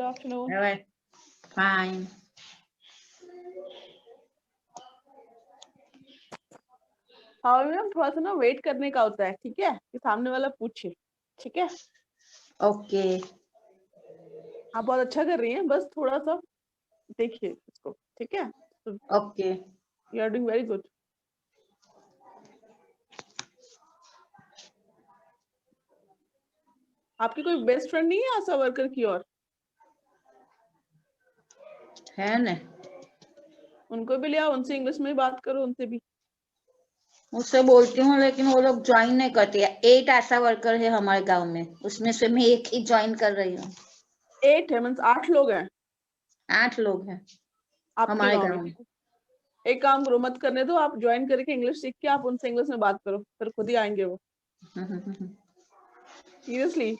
afternoon. All right. Fine. हाँ ma'am, थोड़ा सा ना वेट करने का होता है, ठीक है, कि सामने वाला पूछे, ठीक है। Okay. आप बहुत अच्छा कर रही हैं, बस थोड़ा सा देखिए इसको, ठीक है। Okay. You are doing very good. आपकी कोई बेस्ट फ्रेंड नहीं है आशा वर्कर की? और है ना, उनको भी ले आओ, उनसे इंग्लिश में ही बात करो, उनसे भी। उससे बोलती हूँ लेकिन वो लोग ज्वाइन नहीं करती है। 8 आशा वर्कर है हमारे गांव में, उसमें से मैं एक ही ज्वाइन कर रही हूँ। 8 है, मीन्स 8 लोग हैं 8 लोग हैं आपके हमारे गांव गांव में। में। एक काम करो, मत करने दो, आप ज्वाइन करके इंग्लिश सीख के आप उनसे इंग्लिश में बात करो, फिर खुद ही आएंगे वो। सीरियसली,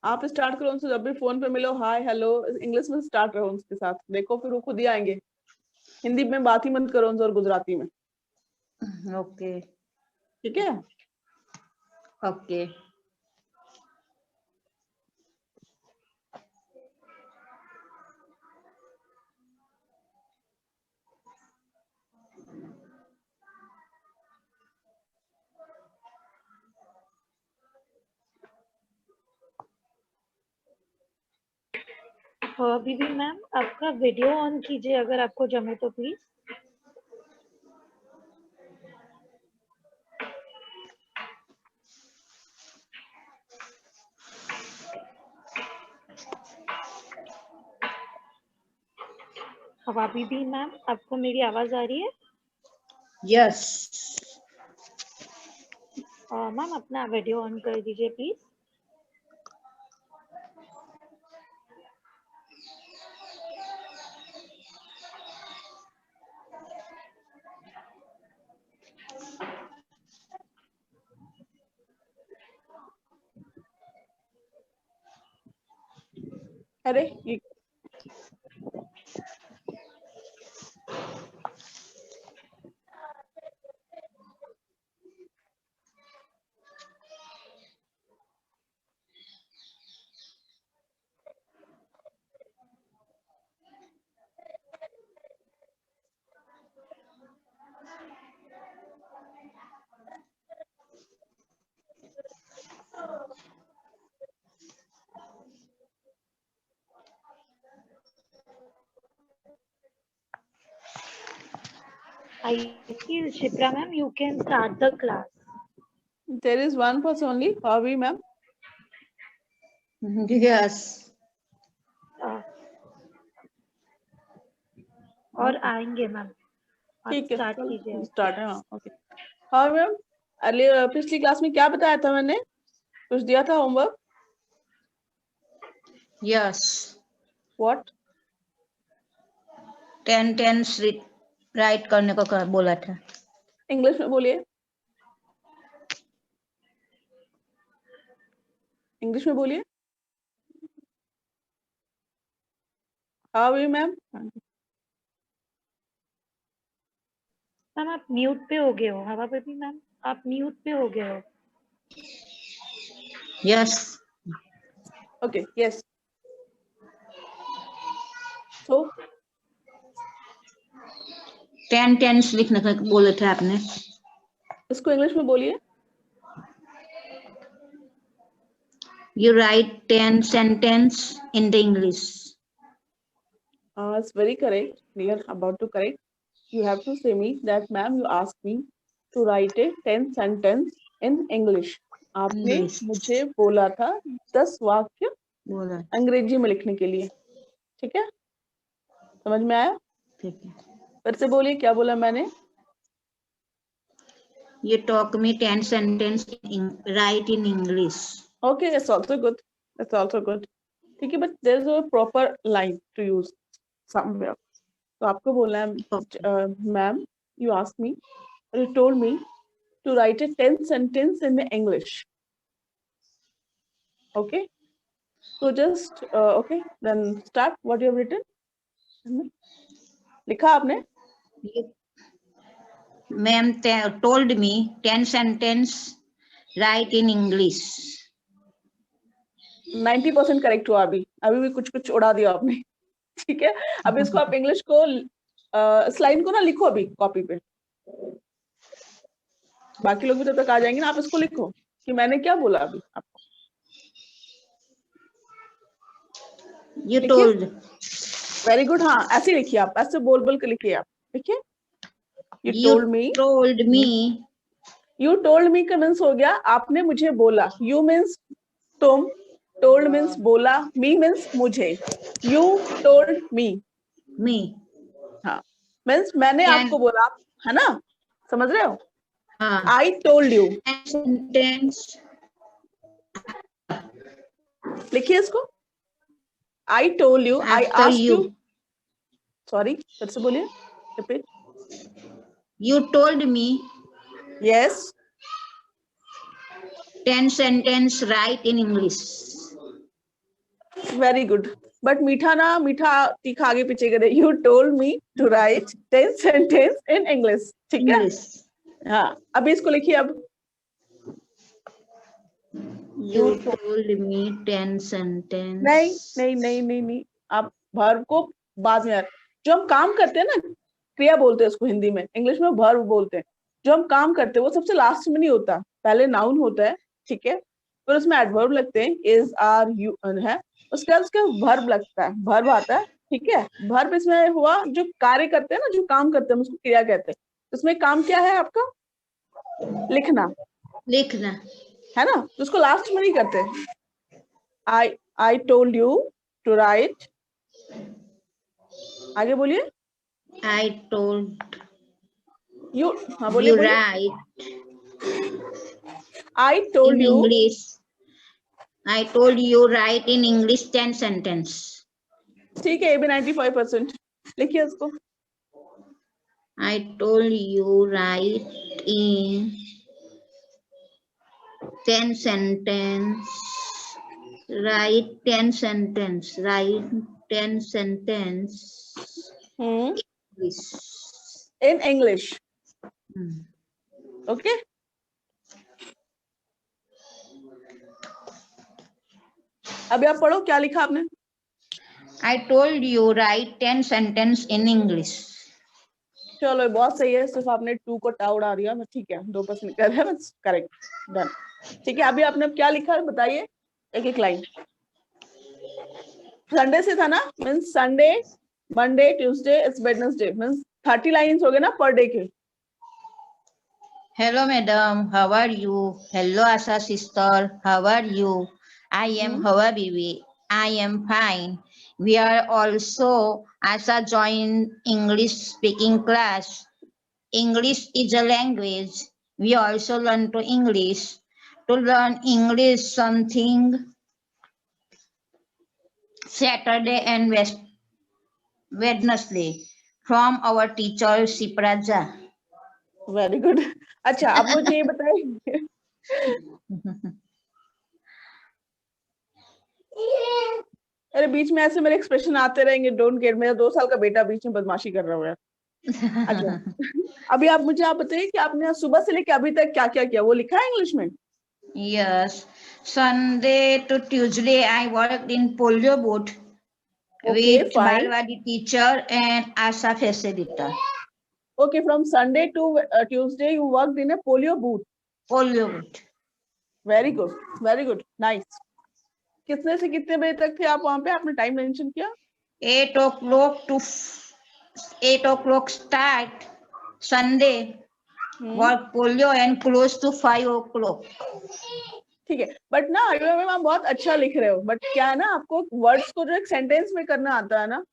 आप स्टार्ट करो उनसे, जब भी फोन पे मिलो हाय हेलो इंग्लिश में स्टार्ट रहो उनके साथ, देखो फिर वो खुद ही आएंगे। हिंदी में बात ही मत करो उनसे और गुजराती में, ओके ठीक है। ओके। बीबी मैम, आपका वीडियो ऑन कीजिए अगर आपको जमे तो प्लीज। हवा बीबी मैम, आपको मेरी आवाज आ रही है? यस। मैम अपना वीडियो ऑन कर दीजिए प्लीज। अरे ये I feel Shipra ma'am, you can start the class. there is one person only, Harvey ma'am. Yes. और आएंगे मैम, आप ठीक है, स्टार्ट कीजिए। स्टार्ट है, हाँ ओके। हाँ मैम, पिछली क्लास में क्या बताया था मैंने, कुछ दिया था homework? Yes. What? 10 tense write करने को बोला था। इंग्लिश में बोलिए, इंग्लिश में बोलिए। हाँ भी मैम। मैम आप म्यूट पे हो गए हो। हवा बेबी मैम, आप म्यूट पे हो गए हो। Yes. Okay yes. So 10 tenses लिखने को बोले थे आपने। इसको इंग्लिश में बोलिए। You write 10 sentence in the English. It's very correct. We are about to correct. You have to say me that ma'am, you asked me to write a 10 sentence in English. आपने English. मुझे बोला था 10 वाक्य बोला। अंग्रेजी में लिखने के लिए, ठीक है, समझ में आया? ठीक है। फिर से बोलिए, क्या बोला मैंने? You talk me 10 sentence write in English. Okay, that's also good. That's also good. ठीक है, but there's a proper line to use somewhere. तो आपको बोलना है ma'am, you asked me, or you told me to write a 10 sentence in English. Okay, so just okay, then start what you have written. लिखा आपने? Ma'am told me 10 sentence write in English. 90% correct हुआ अभी भी कुछ कुछ उड़ा दिया आपने। ठीक है, अब इसको आप इंग्लिश को इस लाइन को ना लिखो अभी कॉपी पे, बाकी लोग भी तब तक आ जाएंगे ना। आप इसको लिखो कि मैंने क्या बोला अभी आपको। You told. वेरी गुड, हाँ ऐसे लिखिए आप, ऐसे बोल बोल के लिखिए आप। देखिए, you told me, told me. You told मी का मीन्स हो गया आपने मुझे बोला, यू मीन्स तुम, टोल्ड मीन्स बोला, मी मीन्स मुझे, यू टोल्ड मी। Me. हाँ, मीन्स मैंने Can- आपको बोला, है ना, समझ रहे हो? हाँ. I told you, Sentence. लिखिए इसको, I told you, I After asked you. You, sorry फिर से बोलिए, रिपीट। You told me. यस, 10 sentence write in English. Very good, but मीठा ना, मीठा तीखा आगे पीछे करे। You told me to write 10 sentence in English, ठीक है? English. हाँ, अभी इसको लिखिए अब। You told me 10 sentence. नहीं नहीं नहीं नहीं नहीं, आप वर्ब को बाद में, जो हम काम करते हैं ना, क्रिया बोलते हैं उसको हिंदी में, इंग्लिश में वर्ब बोलते हैं। जो हम काम करते हैं वो सबसे लास्ट में नहीं होता, पहले नाउन होता है, ठीक है? फिर उसमें एडवर्ब लगते हैं, इज, आर, यू है, उसके बाद उसका वर्ब लगता है, वर्ब आता है, ठीक है? वर्ब इसमें हुआ जो कार्य करते हैं ना, जो काम करते हैं उसको क्रिया कहते हैं। इसमें काम क्या है आपका? लिखना, लिखना. है ना? तो उसको लास्ट में नहीं करते। I told you to write, आगे बोलिए। I told यू, हाँ बोलिए you बोलिए। write I told in you, English. I told you write in English 10 sentence. ठीक है, ये भी 95%। लिखिए उसको। I told you write in 10 sentence. Write 10 sentence. Write 10 sentence. English. In English, okay? अभी आप पढ़ो, क्या लिखा आपने? I told you write 10 sentence in English. चलो बहुत सही है, सिर्फ आपने 2 को टा उड़ा दिया, ठीक है, 2% कर है, बस करेक्ट, डन। ठीक है, अभी आपने अब क्या लिखा है बताइए, एक एक लाइन। संडे से था ना, means Sunday, Monday, Tuesday, it's Wednesday, means 30 lines हो गए ना पर डे के। Hello, madam. How are you? Hello, Asha sister. How are you? I am Hawa Bibi. I am fine. We are also Asha joined English speaking class. English is a language. We also learn to English. To learn English something Saturday and Wednesday from our teacher Sipraja. Very good. अच्छा, अब मुझे ये बताइए, अरे बीच में ऐसे मेरे expression आते रहेंगे, डोंट गेट, मेरा 2 साल का बेटा बीच में बदमाशी कर रहा है। अच्छा, अभी आप मुझे बताइए कि आपने सुबह से लेकर अभी तक क्या क्या किया, वो लिखा है इंग्लिश में? Yes. Sunday to Tuesday, I worked in polio booth with fine. Balwadi teacher and Asha facilitator. Okay, from Sunday to Tuesday, you worked in a polio booth. Polio booth. Very good, very good, nice. कितने से कितने बजे तक थे आप वहाँ पे, आपने टाइम मेंशन किया? 8 o'clock to 8 o'clock start Sunday. Work polio and close to 5 o'clock. ठीक है, बट ना मैम आप बहुत अच्छा लिख रहे हो, बट क्या है ना, आपको वर्ड्स को जो एक सेंटेंस में करना आता है ना,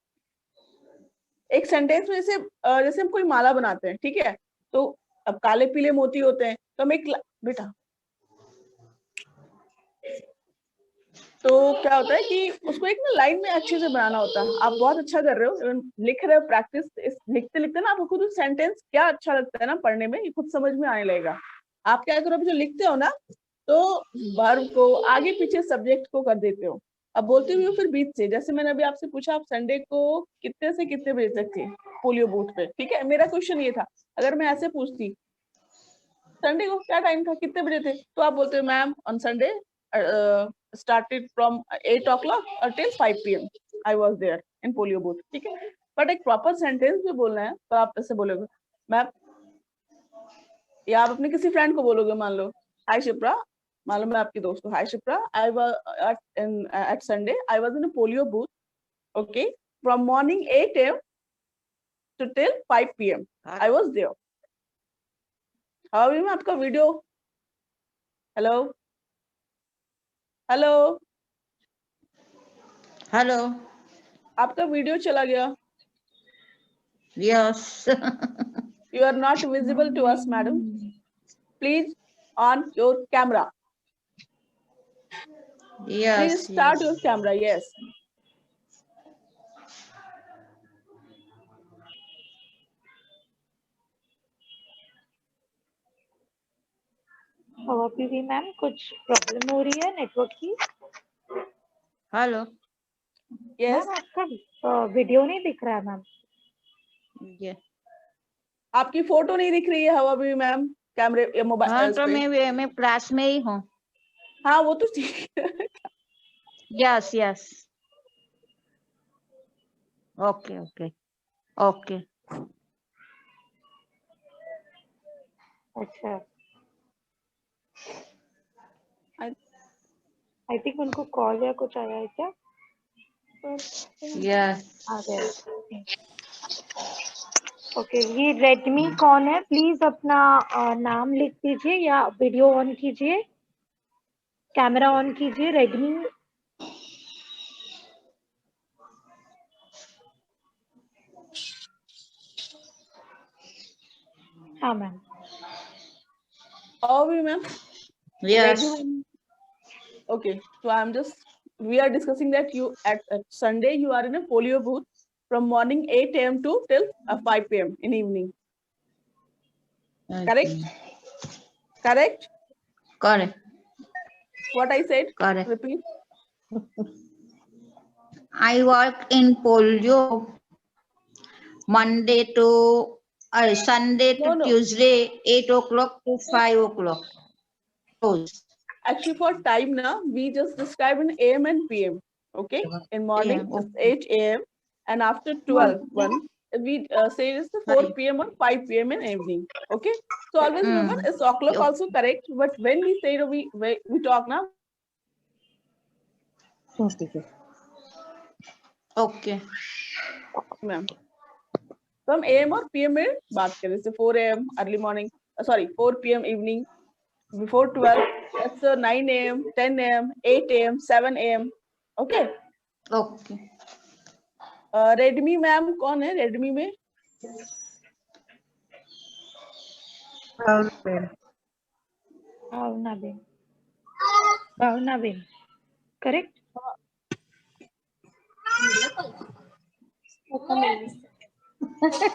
एक सेंटेंस में जैसे हम कोई माला बनाते हैं, ठीक है? तो अब काले पीले मोती होते हैं, तो हम एक बेटा, तो क्या होता है कि उसको एक ना लाइन में अच्छे से बनाना होता है। आप बहुत अच्छा कर रहे हो, लिख रहे हो, प्रैक्टिस, लिखते लिखते ना आपको खुद सेंटेंस क्या अच्छा लगता है ना पढ़ने में, ये खुद समझ में आने लगेगा। आप क्या करो, अभी जो लिखते हो ना, तो वर्ब को आगे पीछे सब्जेक्ट को कर देते हो। अब बोलते हुए फिर बीच से, जैसे मैंने अभी आपसे पूछा, आप संडे को कितने से कितने बजे तक थे पोलियो बूथ पे, ठीक है? मेरा क्वेश्चन ये था, अगर मैं ऐसे पूछती संडे को क्या टाइम था, कितने बजे थे, तो आप बोलते हो ma'am on Sunday started from 8 o'clock till 5 p.m. I was there in polio booth. ठीक है, but एक proper sentence भी बोलना है तो आप ऐसे बोलोगे मैम, या आप अपने किसी फ्रेंड को बोलोगे, मान लो हाय शिप्रा, मान लो मैं आपकी दोस्त हूँ, hi Shipra, I was at Sunday I was in a polio booth, okay, from morning 8 a.m. to till 5 p.m. I was there. अभी मैं आपका वीडियो, हेलो हेलो हेलो, आपका वीडियो चला गया. Yes. You are not visible to us, madam. Please on your camera. Yes. Please start your camera. Yes. हवा PV ma'am, कुछ problem हो रही है नेटवर्क की? हेलो. Yes. मैम आपका वीडियो नहीं दिख रहा है मैम. ये आपकी फोटो नहीं दिख रही है हवा भी मैम, कैमरे या हाँ, मोबाइल तो पे. मैं क्लास में ही हूँ. हाँ वो तो ठीक है. Yes yes. Okay okay okay. अच्छा, I- आई थिंक उनको कॉल या कुछ आया है क्या? यस. आ गया. ओके, ये रेडमी कौन है? प्लीज अपना नाम लिख दीजिए या वीडियो ऑन कीजिए, कैमरा ऑन कीजिए. रेडमी हाँ मैम. हवा भी ma'am. Yes. Okay, so we are discussing that you at Sunday you are in a polio booth from morning 8 a.m. to till 5 p.m. in evening. Correct? Correct? Correct. What I said? Correct. Repeat. I work in polio Monday to Sunday to No. Tuesday, 8 o'clock to 5 o'clock. Actually, for time now, we just describe in AM and PM. Okay, in morning Yeah, it's 8 a.m. and after 12, we say it's the 4 p.m. or 5 p.m. in evening. Okay, so always remember it's o'clock also correct, but when we say we talk now. Okay. Ma'am, from AM or PM में बात करें, जैसे 4 a.m. early morning, sorry 4 p.m. evening, before 12, that's 9 a.m., 10 a.m., 8 a.m., 7 a.m. Okay. Okay. Redmi ma'am कौन है Redmi में? भावना Ben. Correct.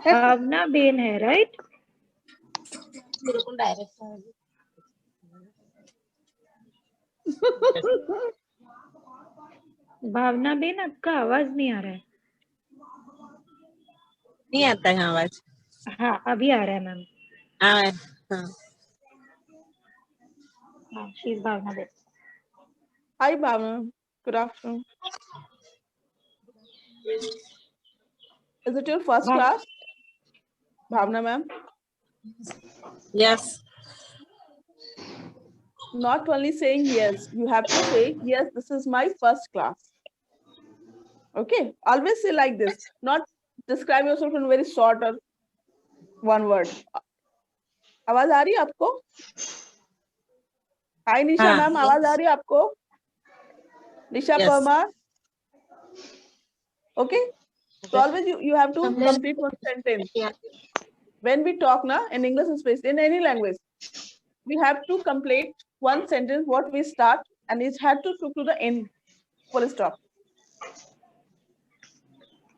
भावना Ben है, right? भावना Ben, आपका आवाज नहीं आ रहा है. नहीं आता है आवाज. हाँ, अभी आ रहा है मैम. हाँ. हाँ, she is Bhavna ben. Hi Bhavna, good afternoon. Is it your first class, Bhavna ma'am? Yes. Not only saying yes, you have to say yes, this is my first class. Okay, always say like this, not describe yourself in very short or one word. आवाज आ रही है आपको? Hi निशा ma'am, आवाज आ रही है आपको? निशा Parmar. Okay, so always you have to complete one sentence. When we talk now in English especially in any language, we have to complete one sentence what we start and it had to go to the end, full stop.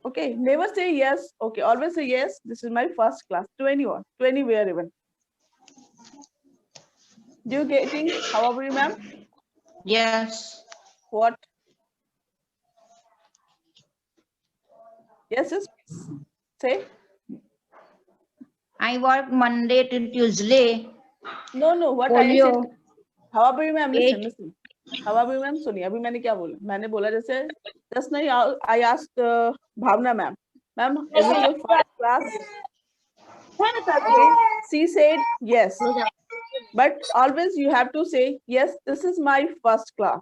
Okay, never say yes. Okay, always say yes, this is my first class, to anyone, to anywhere even. Do you getting however ma'am? Yes. What? Yes, say. I work Monday to Tuesday. No, what Polio. I said. However ma'am, listen. अब अभी ma'am सुनिए, अभी मैंने क्या बोला, मैंने बोला जैसे जस्ट नहीं, I asked Bhavna ma'am, ma'am is it your first class? Okay, she said yes, but always you have to say yes, this is my first class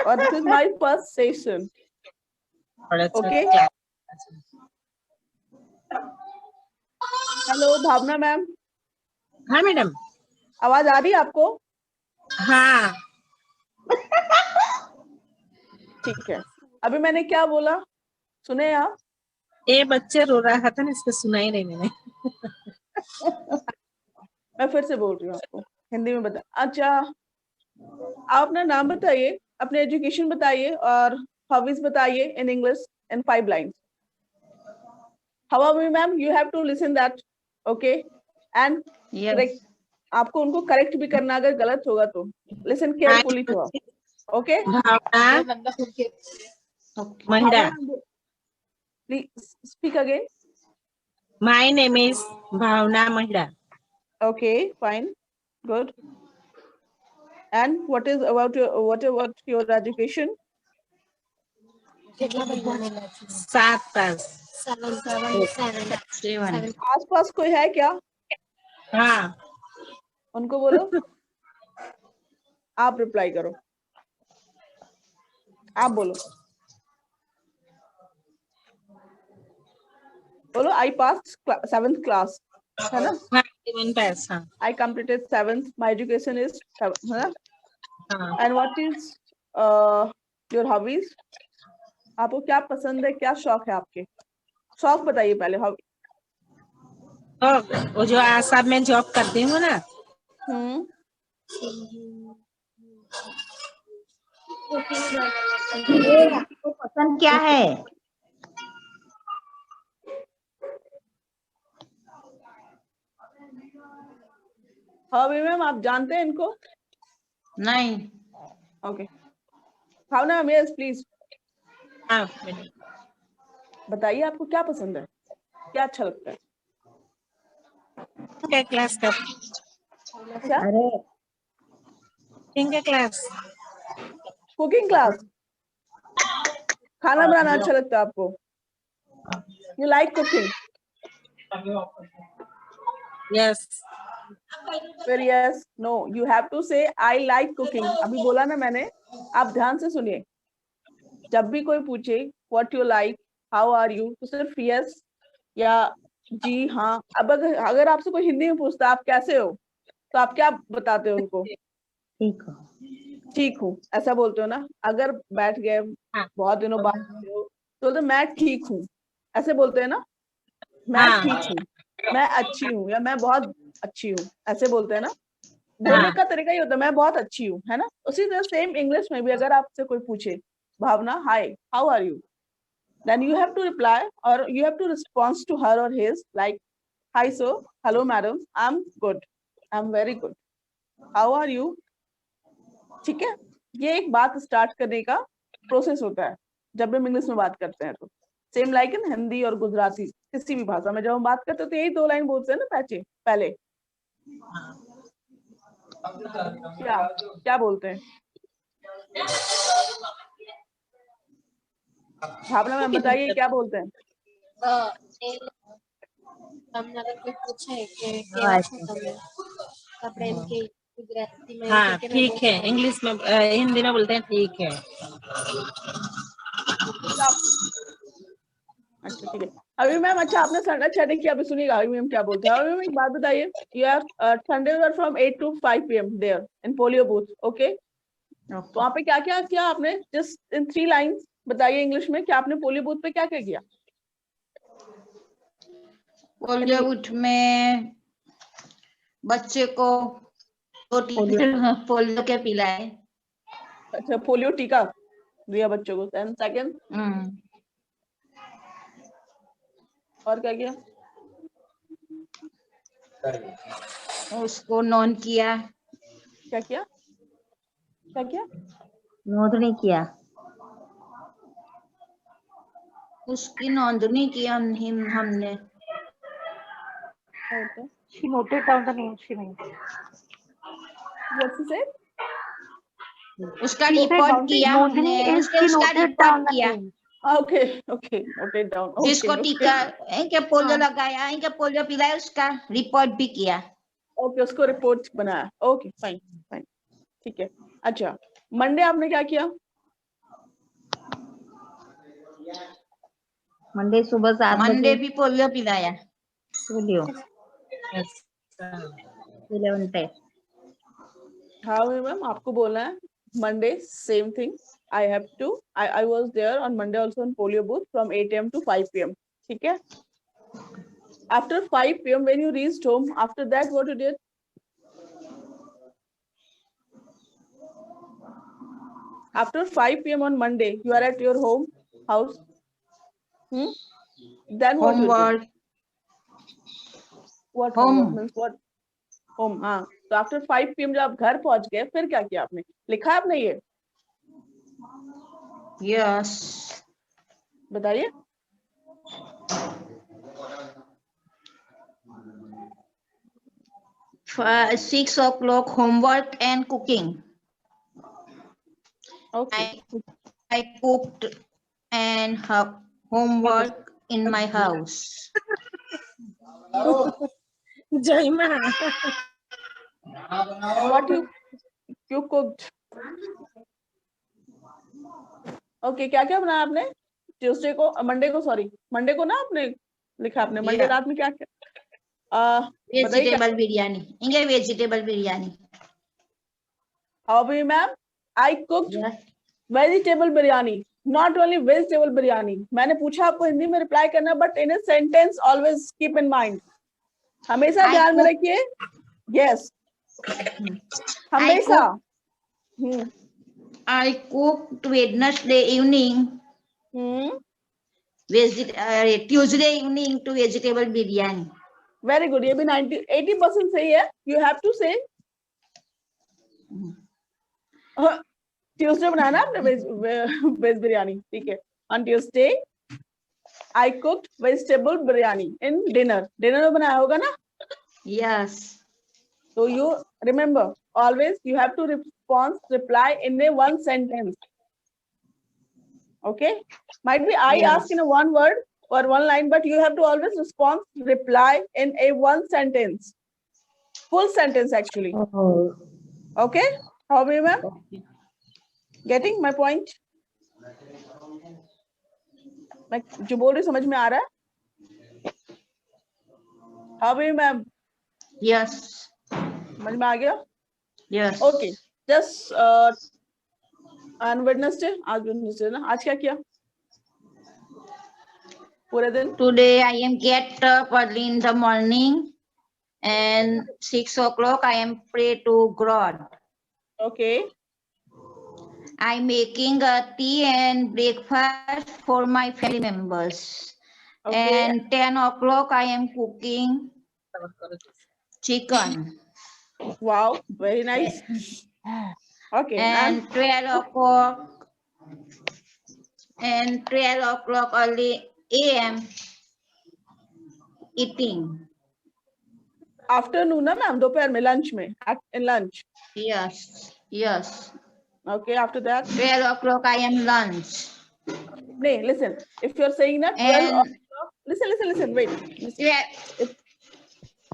or this is my first session. Okay. Hello Bhavna ma'am, हाँ madam. आवाज आ रही है आपको? हाँ ठीक है, अभी मैंने क्या बोला सुने आप? ये बच्चे रो रहा था ना, इसको सुनाई नहीं मैंने। मैं फिर से बोल रही हूँ आपको हिंदी में बता। अच्छा, आप अपना नाम बताइए, अपने एजुकेशन बताइए और हॉबीज बताइए in English in 5 lines. However, ma'am, you have to listen that, okay, and Yes. correct. आपको उनको करेक्ट भी करना अगर गलत होगा तो। Listen carefully to her, okay? Bhavna Mahida. Please speak again. My name is Bhavna Mahida. Okay, fine, good. And what about your education? 7 पास। 7. आसपास कोई है क्या? हाँ उनको बोलो, आप रिप्लाई करो, आप बोलो, बोलो आई पास 7th क्लास, है ना? हाँ 7 पास। हाँ I completed 7th. My education is 7th, है ना? हाँ। And what is your hobbies? आपको क्या पसंद है, क्या शौक है आपके? शौक बताइए पहले। हॉबी। वो जो आसाम में जॉब करती हूँ ना। आपको पसंद क्या है? हॉबी मैम आप जानते हैं इनको? नहीं। Okay, Bhavna ma'am, yes please हाँ बताइए आपको क्या पसंद है, क्या अच्छा लगता है? क्या क्लास का? क्या? अरे किंग क्लास। Cooking class. खाना बनाना अच्छा लगता है आपको? You like cooking? यस। फिर yes no you have to say I like cooking. अभी बोला ना मैंने, आप ध्यान से सुनिए। जब भी कोई पूछे what you like, how are you, तो सिर्फ यस या जी हाँ। अब अगर आपसे कोई हिंदी में पूछता आप कैसे हो, तो आप क्या बताते हो उनको? ठीक हो। ठीक हूँ, ऐसा बोलते हो ना? अगर बैठ गए बहुत दिनों बाद तो बोलते मैं ठीक हूँ, ऐसे बोलते हैं ना? मैं ठीक हूँ, मैं अच्छी हूँ, या मैं बहुत अच्छी हूँ, ऐसे बोलते हैं ना? बोलने का तरीका ही होता है मैं बहुत अच्छी हूँ, है ना? उसी तरह सेम इंग्लिश में भी अगर आपसे कोई पूछे Bhavna hi how are you, then you have to reply or you have to respond to her or his like hi sir, hello madam, I'm good, I'm very good, how are you? ठीक है, ये एक बात start करने का process होता है जब हम इंग्लिश में बात करते हैं। तो सेम लाइक इन हिंदी और गुजराती, किसी भी भाषा में जब हम बात करते हैं तो यही 2 लाइन बोलते हैं ना पहले। क्या क्या बोलते हैं भावना मैम, बताइए क्या बोलते हैं? हाँ ठीक है, इंग्लिश में हिंदी में बोलते हैं ठीक है। अच्छा ठीक है अभी मैम। अच्छा आपने अच्छा देखिए, अभी सुनिएगा अभी मैम क्या बोलते हैं। अभी मैम एक बात बताइए, you are Sundays are from 8 to 5 PM there in polio booth, okay? तो वहाँ पे क्या क्या किया आपने? जस्ट इन 3 लाइन्स बताइए इंग्लिश में, क्या आपने पोलियो बूथ पे क्या क्या किया? पोलियो बूथ में बच्चे को पोलियो के पिलाए। अच्छा, पोलियो टीका दिया बच्चों को। एंड सेकंड और क्या किया? उसको नोन किया। क्या किया? क्या किया? नोंदनी किया। उसकी नोंदनी की हमने। She noted down the name she means. What she said? उसका Note it रिपोर्ट down. किया Nodini हमने, is उसने he उसका noted रिपोर्ट down the किया। name. Okay, okay, note it down. जिसको Okay, टीका okay. इनके पोलियो हाँ. लगाया, इनके पोलियो पिलाया, उसका रिपोर्ट भी किया। Okay, उसको रिपोर्ट बनाया। Okay, fine, fine. ठीक है। अच्छा, मंडे आपने क्या किया? मंडे सुबह 7 बजे मंडे भी पोलियो पिलाया। पोलियो अच्छा 11 पे। हाँ मैम, आपको बोलना है Monday same thing. I was there on Monday also in polio booth from 8 AM to 5 PM. ठीक है? After 5 PM when you reached home, after that what you did? After 5 PM on Monday, you are at your house. Then what you did? Homework, What Home. homework means what? Home, हाँ। तो after 5 PM जब आप घर पहुंच गए, फिर क्या किया आपने? लिखा है आपने ये? यस। बताइए। For 6 o'clock homework and cooking. Okay. I cooked and have homework in my house. जय माँ। What you cooked? Okay, क्या क्या बनाया आपने? ट्यूसडे को, मंडे को ना आपने लिखा आपने मंडे Yeah. रात में क्या क्या? बताइए क्या? वेजिटेबल बिरयानी, इंगे vegetable biryani. How are you, ma'am? I cooked Yes. vegetable biryani. Not only vegetable biryani. मैंने पूछा आपको हिंदी में रिप्लाई करना, but in a sentence always keep in mind. हमेशा I ध्यान में cook- रखिए. Yes. हमेशा. I cooked Wednesday evening, Tuesday evening to vegetable biryani. Very good. ये भी 80% सही है. You have to say. Tuesday बनाया ना आपने वेज बिरयानी, ठीक है? On Tuesday, I cooked vegetable biryani in dinner. Dinner में बनाया होगा ना? Yes. So you remember, always you have to reply in a one sentence. Okay? Might be I Yes. ask in a one word or one line, but you have to always reply in a one sentence. Full sentence actually. Okay? How are you, ma'am? Getting my point? मैं जो बोल रही समझ में आ रहा है? How are you, ma'am? Yes. समझ में आ गया? Yes. Okay. Just on Wednesday, आज Wednesday ना, आज क्या किया? पूरे दिन? Today I am get up early in the morning and 6 o'clock I am pray to God. Okay. I making a tea and breakfast for my family members. Okay. And 10 o'clock I am cooking chicken. Wow, very nice. Okay. And 12 o'clock early AM eating. Afternoon ना ma'am, दोपहर में lunch में, in lunch. Yes, yes. Okay, after that. 12 o'clock I am lunch. No, listen. If you're saying that 12 And o'clock, listen, wait. Listen. yeah,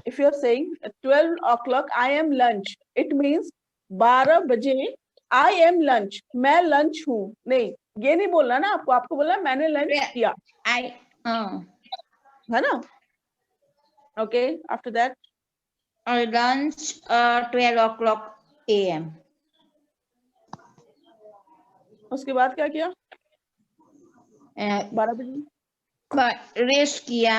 If you're saying at 12 o'clock I am lunch, it means 12 बजे I am lunch. मैं lunch हूँ. नहीं, ये नहीं बोलना ना आपको. आपको बोलना मैंने lunch Yeah. किया. है ना? Okay, after that. I lunch 12 o'clock AM. उसके बाद क्या किया? 12 बजे. But rest किया.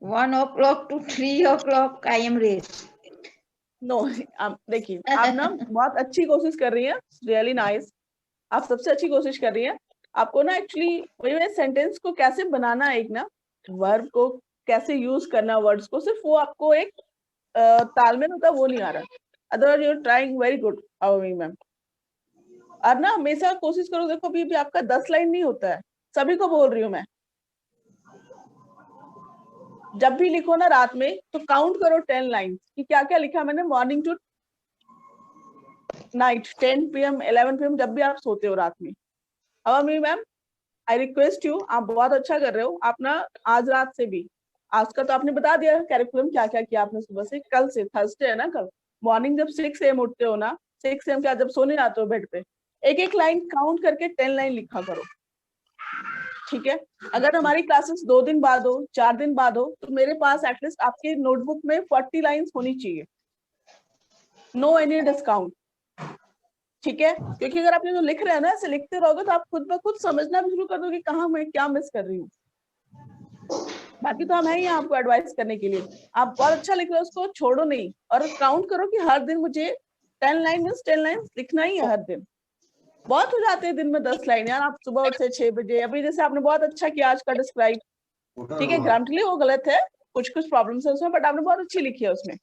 1 o'clock to 3 o'clock I am rest. No देखिए, आप ना बहुत अच्छी कोशिश कर रही हैं. Really nice. आप सबसे अच्छी कोशिश कर रही हैं. आपको ना एक्चुअली वही सेंटेंस को कैसे बनाना है, एक ना वर्ब को कैसे यूज करना, वर्ड्स को, सिर्फ वो आपको एक तालमेल होता है, वो नहीं आ रहा. Otherwise you are trying very good अवमी मैम. और ना हमेशा कोशिश करो. देखो अभी आपका 10 लाइन नहीं होता है. सभी को बोल रही हूँ मैं. जब भी लिखो ना रात में, तो काउंट करो 10 लाइन कि क्या क्या लिखा मैंने morning to night 10 PM 11 PM जब भी आप सोते हो रात में। How me ma'am, I request you, आप बहुत अच्छा कर रहे हो। आप ना आज रात से भी, आज का तो आपने बता दिया कैरिकुलम क्या क्या किया आपने सुबह से, कल से थर्सडे है ना, कल मॉर्निंग जब 6 AM उठते हो ना, 6 AM के बाद जब सोने जाते हो बेड पे, एक एक लाइन काउंट करके 10 लाइन लिखा करो, ठीक है। अगर हमारी क्लासेस 2 दिन बाद हो, 4 दिन बाद हो, तो मेरे पास एटलीस्ट आपके नोटबुक में 40 लाइन्स होनी चाहिए, नो एनी डिस्काउंट, ठीक है। क्योंकि अगर आप ये जो लिख रहे हैं ना, ऐसे लिखते रहोगे तो आप खुद ब खुद समझना भी शुरू कर दोगे कहाँ मैं क्या मिस कर रही हूँ। बाकी तो हम है ही आपको एडवाइस करने के लिए। आप बहुत अच्छा लिख रहे हो, उसको छोड़ो नहीं, और काउंट करो कि हर दिन मुझे 10 लाइन लिखना ही है हर दिन। बहुत हो जाते हैं दिन में 10 लाइन यार। आप सुबह उठते 6 बजे, अभी जैसे आपने बहुत अच्छा किया आज का डिस्क्राइब, ठीक है, ग्रामेटिकली वो गलत है, कुछ कुछ प्रॉब्लम्स है उसमें, बट आपने बहुत अच्छी लिखी है उसमें।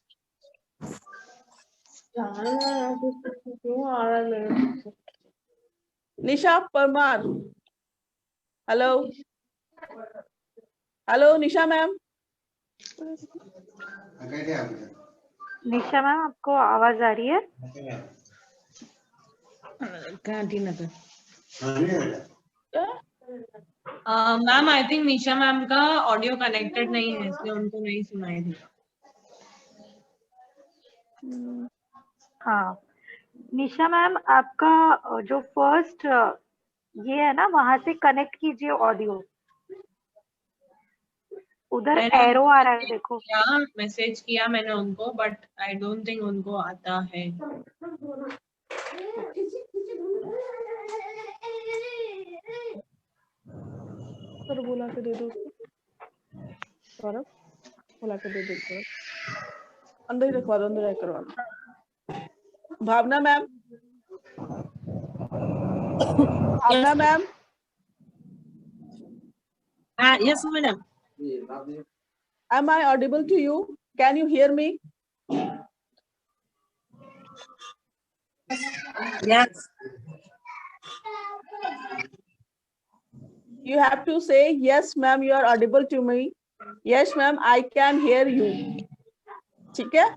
निशा परमार, हेलो हेलो निशा मैम। निशा मैम, आपको आवाज आ रही है? Ma'am I think Nisha ma'am का ऑडियो कनेक्टेड नहीं है, इसलिए उनको नहीं सुनाई दिया। हाँ निशा मैम, आपका जो फर्स्ट ये है ना, वहां से कनेक्ट कीजिए ऑडियो। उधर एरो आ रहा है देखो। मैसेज किया मैंने उनको, बट आई डोंट थिंक उनको आता है। सर बोला के दे दो उसको, सौरभ बोला के दे दो, अंदर ही रखवा दो, अंदर करवा। Bhavna ma'am, Bhavna ma'am. Yes madam. Am I audible to you? Can you hear me? Yes. You have to say yes ma'am, you are audible to me. Yes ma'am, I can hear you. ठीक है,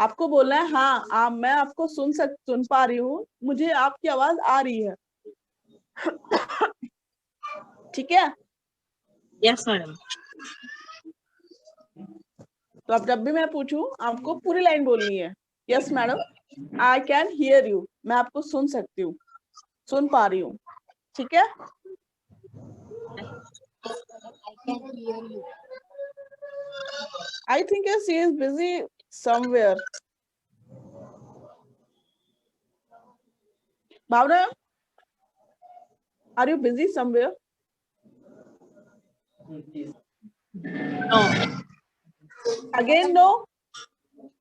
आपको बोलना है हाँ मैं आपको सुन पा रही हूँ, मुझे आपकी आवाज आ रही है, ठीक है। Yes madam. तो अब जब भी मैं पूछूं आपको पूरी लाइन बोलनी है। Yes madam, I can hear you, मैं आपको सुन सकती हूँ, सुन पा रही हूँ, ठीक है। I think she is busy somewhere. Bhavna, are you busy somewhere? No. Again, no.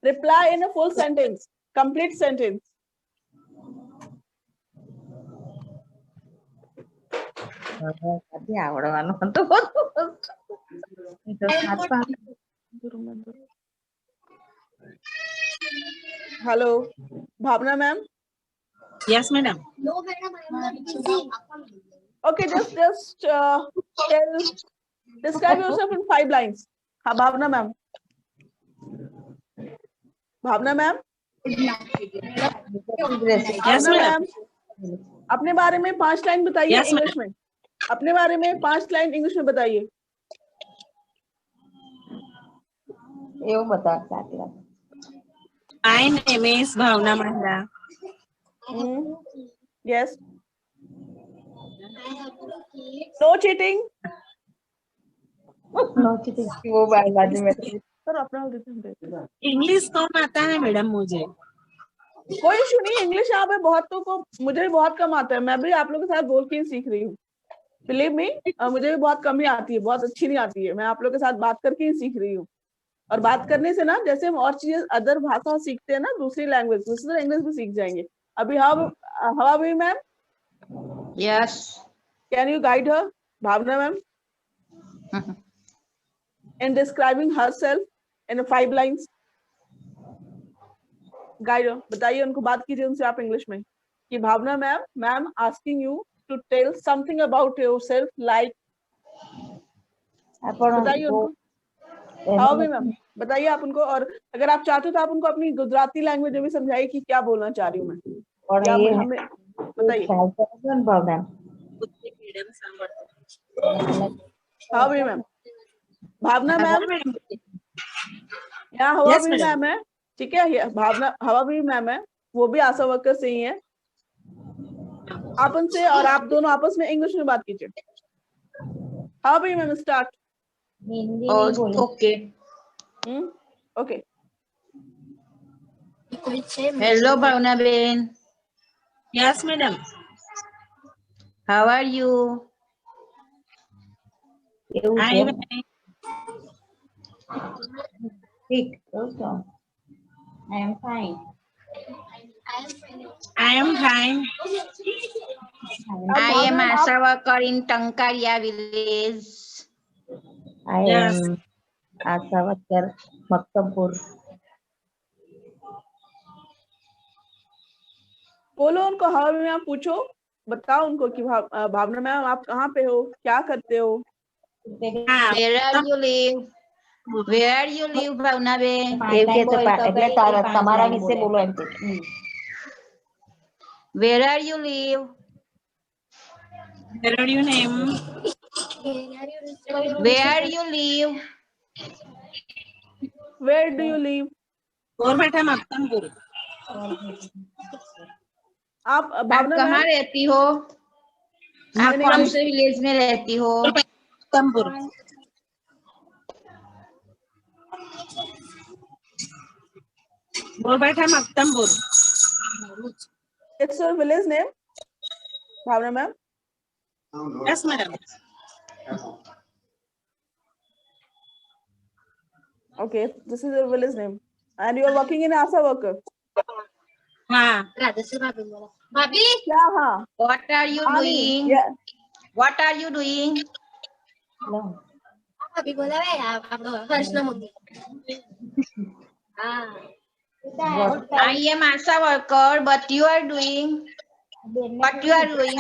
Reply in a full sentence, complete sentence. आवडવાનું म्हणतो. Hello, Bhavna ma'am. Yes, madam. Okay, just describe yourself in 5 lines. हाँ, Bhavna ma'am. Bhavna ma'am. Yes, madam. अपने बारे में 5 line बताइए Yes, English में। अपने बारे में 5 लाइन इंग्लिश में बताइए। એવું બતા સાચી વાત. My name is Bhavna Mahra. Yes. No cheating. No cheating. वो बाजू में. सर अपना इंग्लिश कम आता है मैडम मुझे। कोई इशू नहीं, इंग्लिश यहाँ पे बहुतों को, मुझे भी बहुत कम आता है, मैं भी आप लोगों के साथ बोल के ही सीख रही हूँ। बिलीव मी, मुझे भी बहुत कम ही आती है, बहुत अच्छी नहीं आती है, मैं आप लोगों के साथ बात करके ही सीख रही हूँ। और बात करने से ना, जैसे हम और चीजें अदर भाषा सीखते हैं ना, दूसरी लैंग्वेज, उसी तरह इंग्लिश भी सीख जाएंगे। अभी हवा भी ma'am, Yes. Can you guide her, Bhavna ma'am, in describing herself in 5 lines? Guide, बताइए उनको, बात कीजिए उनसे आप इंग्लिश में कि Bhavna ma'am asking you to tell something about yourself, like, बताइए उनको। हाँ भी मैम, बताइए आप उनको, और अगर आप चाहते हो तो आप उनको अपनी गुजराती लैंग्वेज में भी समझाइए कि क्या बोलना चाह रही हूँ मैं, और या ये हमें बताइए। भावना हाँ भी मैम, भावना मैम यहाँ हवा भी मैम है, ठीक है, ये भावना हवा भी मैम है, वो भी आशा वर्कर से ही है। आप उनसे और आप दोनों आपस में इंग्लिश में बात कीजिए। हाँ भी मैम, स्टार्ट। हिंदी नहीं बोली। Okay. Okay. Hello Bhavna ben, yes madam. How are you? એવું आई છે एम ઠીક એવું છે I am fine. फाइन। अब I am भावना मैम आप, ASHA worker in Tankaria village. I Yes. am ASHA worker Maktampur. बोलो उनको, हवा भी मैम पूछो, बताओ उनको कि भावना मैम आप कहाँ पे हो, क्या करते हो। Where are you live? Where are you live, Bhavna ben? એવું કે એટલે તમારા વિશે બોલો એમ કે Where are you live? Where are your name? Where you live? Where do you live? और बेटा मक्तमपुर। आप आप भावना कहाँ मैम, रहती हो? आप मैंने कौन इंग्लिश, से विलेज में रहती हो? मक्तमपुर। और बेटा Maktampur. It's your village name Bhavna ma'am? Yes madam. Okay, this is your village name, and you are working in ASHA worker. हाँ। क्या हाँ? What are you हाँ नहीं, doing? yeah. What are you doing? I am ASHA worker, but you are doing. What you are doing?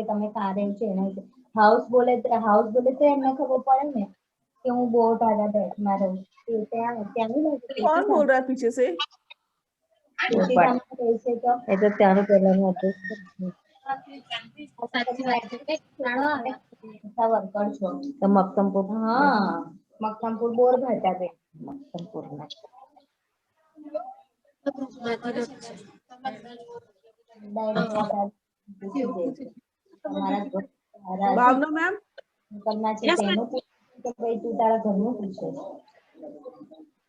તમે કારે છે house બોલે તો એમને ખબર પડે ને કે હું બહુ ટાડા દેશમાં રહું છું ત્યાંનું कौन बोल रहा है पीछे से? એ તો ત્યાંનું પહેલાનું હતું વર્કર છો તો મક્તમપુર હા મક્તમપુર બોર ઘાટા બે મક્તમપુર ના भावना मैम,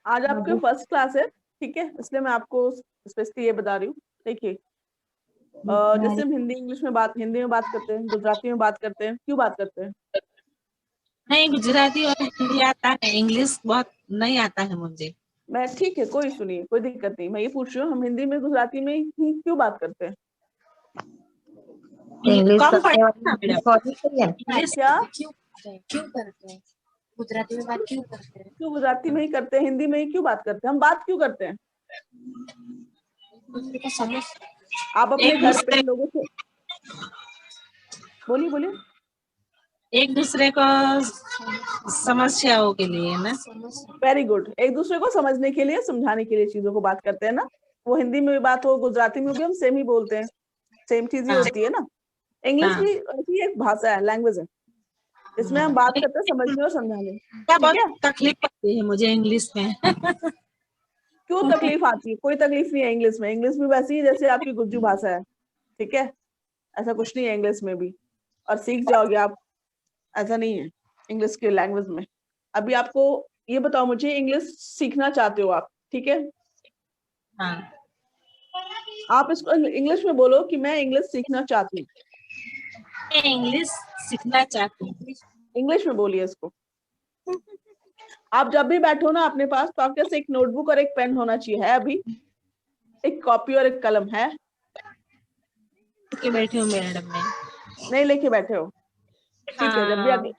आज आपके फर्स्ट क्लास है, ठीक है, इसलिए मैं आपको स्पेशली ये बता रही हूँ। देखिए, जैसे हम हिंदी में बात करते हैं, गुजराती में बात करते हैं, क्यों बात करते हैं? नहीं, गुजराती और हिंदी आता है, इंग्लिश बहुत नहीं आता है मुझे। मैं ठीक है, कोई सुनिए, कोई दिक्कत नहीं, मैं ये पूछ रही हूँ, हम हिंदी में गुजराती में ही क्यों बात करते हैं? कम पड़ेगा ना मैडम? क्या क्यों करते हैं गुजराती में बात क्यों करते हैं? क्यों गुजराती में ही करते हैं, हिंदी में ही क्यों बात करते हैं? हम बात क्यों करते हैं? दूसरे को समझ आप अपने एक घर दूसरे- पे लोगों से बोलिए बोलिए। एक दूसरे को समस्याओं के लिए ना। वेरी गुड, एक दूसरे को समझने के लिए, समझाने के लिए चीजों को बात करते हैं ना। वो हिंदी में भी बात हो, गुजराती में भी हम सेम ही बोलते हैं, सेम चीज ही हाँ। होती है ना। इंग्लिश हाँ। भी ऐसी एक भाषा है, लैंग्वेज है, इसमें हम बात करते हैं समझने और समझाने, क्या ठीक है। बहुत तकलीफ पड़ती है मुझे इंग्लिश में। क्यों तकलीफ आती है? कोई तकलीफ नहीं है इंग्लिश में, इंग्लिश भी वैसी है जैसे आपकी गुज्जू भाषा है, ठीक है, ऐसा कुछ नहीं है इंग्लिश में भी, और सीख जाओगे आप, ऐसा नहीं है इंग्लिश के लैंग्वेज में। अभी आपको ये बताओ, मुझे इंग्लिश सीखना चाहते हो आप, ठीक है, हाँ। आप इसको इंग्लिश में बोलो कि मैं इंग्लिश सीखना चाहती हूँ, मैं इंग्लिश सीखना चाहती हूँ। इंग्लिश में बोलिए इसको। आप जब भी बैठो ना अपने पास, तो आपके पास एक नोटबुक और एक पेन होना चाहिए, है अभी? एक कॉपी और एक कलम है? लेके बैठी हूँ मैडम में। नहीं लेके बैठे हो, ठीक है। जब भी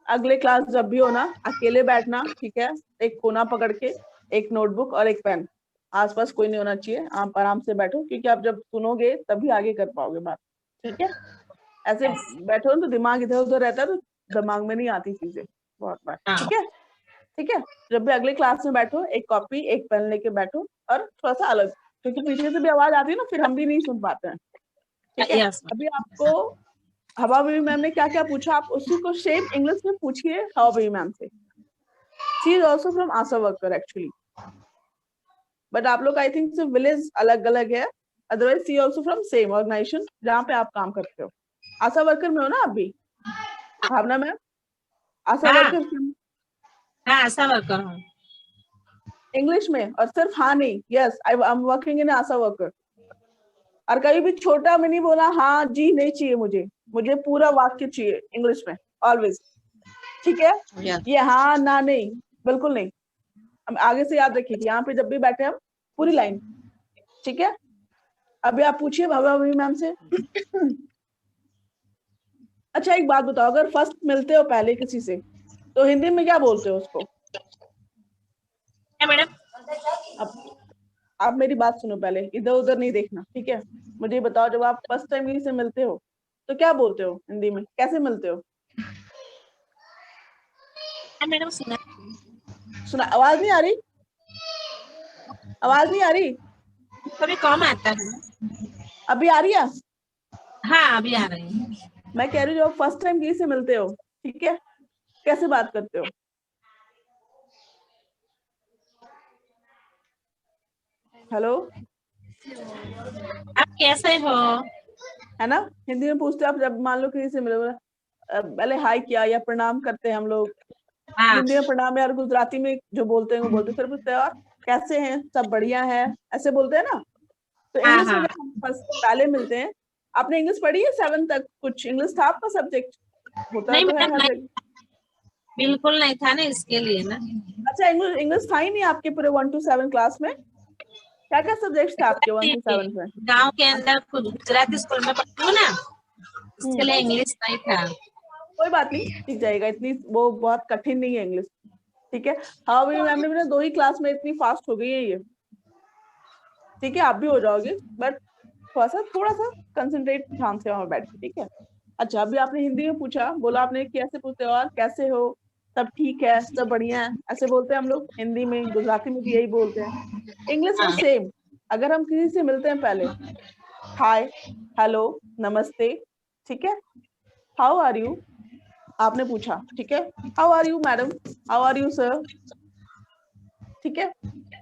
अगले क्लास जब भी हो ना, अकेले बैठना, ठीक है, एक कोना पकड़ के, एक नोटबुक और एक पेन, आसपास कोई नहीं होना चाहिए, आप आराम से बैठो, क्योंकि आप जब सुनोगे तभी आगे कर पाओगे बात, ठीक है। ऐसे बैठो तो दिमाग इधर उधर रहता है, तो दिमाग में नहीं आती चीजें, बहुत बार। हाँ। ठीक है, ठीक है। जब भी अगले क्लास में बैठो, एक कॉपी एक पेन लेके बैठो और थोड़ा सा अलग, क्योंकि पीछे से भी आवाज आती है ना, फिर हम भी नहीं सुन पाते हैं। ठीक है, Yes, अभी आपको हवा बीवी मैम ने क्या क्या पूछा, आप उसी को सेम इंग्लिश में पूछिए हवा बीवी मैम से। She is also from ASHA worker actually, but आप लोग आई थिंक सिर्फ विलेज अलग अलग है, otherwise she also from same organisation जहाँ पे आप काम करते हो। आशा वर्कर में हो ना आप भी, भावना मैम? आशा हाँ। वर्कर हाँ, आशा वर्कर हूँ। इंग्लिश में, और सिर्फ हाँ नहीं, yes I am working in Asha worker. और कभी भी छोटा में नहीं बोला हाँ जी नहीं चाहिए, मुझे पूरा वाक्य चाहिए इंग्लिश में ऑलवेज। ठीक है, Yes. ये हाँ ना नहीं, बिल्कुल नहीं। हम आगे से याद रखिए, यहाँ पे जब भी बैठे हम पूरी लाइन। ठीक है, अभी आप पूछिए भाभा मैम से। अच्छा एक बात बताओ, अगर फर्स्ट मिलते हो पहले किसी से, तो हिंदी में क्या बोलते हो उसको? क्या मैडम? अब आप मेरी बात सुनो पहले, इधर उधर नहीं देखना। ठीक है, मुझे ये बताओ, जब आप फर्स्ट टाइम किसी से मिलते हो तो क्या बोलते हो हिंदी में, कैसे मिलते हो? हाँ मैडम, सुना। सुना, आवाज नहीं आ रही? आवाज नहीं आ रही? कभी कम आता है। अभी आ रही है? हाँ, अभी आ रही है। मैं कह रही हूँ, जब फर्स्ट टाइम किसी से मिलते हो, ठीक है, कैसे बात करते हो? हेलो, आप कैसे हो? है ना, हिंदी में पूछते हो आप, जब मान लो किसी से मिले, पहले हाय किया या प्रणाम करते हैं हम लोग। हाँ। हिंदी में प्रणाम, यार गुजराती में जो बोलते हैं वो बोलते हैं, फिर पूछते हैं और कैसे हैं, सब बढ़िया है, ऐसे बोलते हैं ना। तो हाँ, इंग्लिश में हाँ। जब हम फर्स्ट पहले मिलते हैं, आपने इंग्लिश पढ़ी है 7 तक? कुछ इंग्लिश था आपका सब्जेक्ट? होता नहीं तो है मैडम, हर नहीं, जगह। बिल्कुल नहीं था ना, इसके लिए ना। अच्छा, इंग्लिश था ही नहीं आपके पूरे 1 to 7 क्लास में? क्या क्या सब्जेक्ट थे आपके 1 to 7 में? गांव के अंदर कुछ गुजराती स्कूल में पढ़ती हूँ ना, इसके लिए इंग्लिश नहीं था। कोई बात नहीं, सीख जाएगा, इतनी वो बहुत कठिन नहीं है इंग्लिश। ठीक है, हाँ भी मैम ने भी ना 2 ही क्लास में इतनी फास्ट हो गई है ये। ठीक है, आप भी हो जाओगे, बट थोड़ा सा कंसंट्रेट ध्यान से वहां बैठ के। ठीक है, अच्छा अभी आपने हिंदी में पूछा, बोला आपने कैसे पूछते हो, और कैसे हो, सब ठीक है, सब बढ़िया है, ऐसे बोलते हैं हम लोग हिंदी में। गुजराती में भी यही बोलते हैं। इंग्लिश में सेम, अगर हम किसी से मिलते हैं पहले हाय, हेलो, नमस्ते। ठीक है, हाउ आर यू आपने पूछा, ठीक है, how are you madam, how are you sir. ठीक है,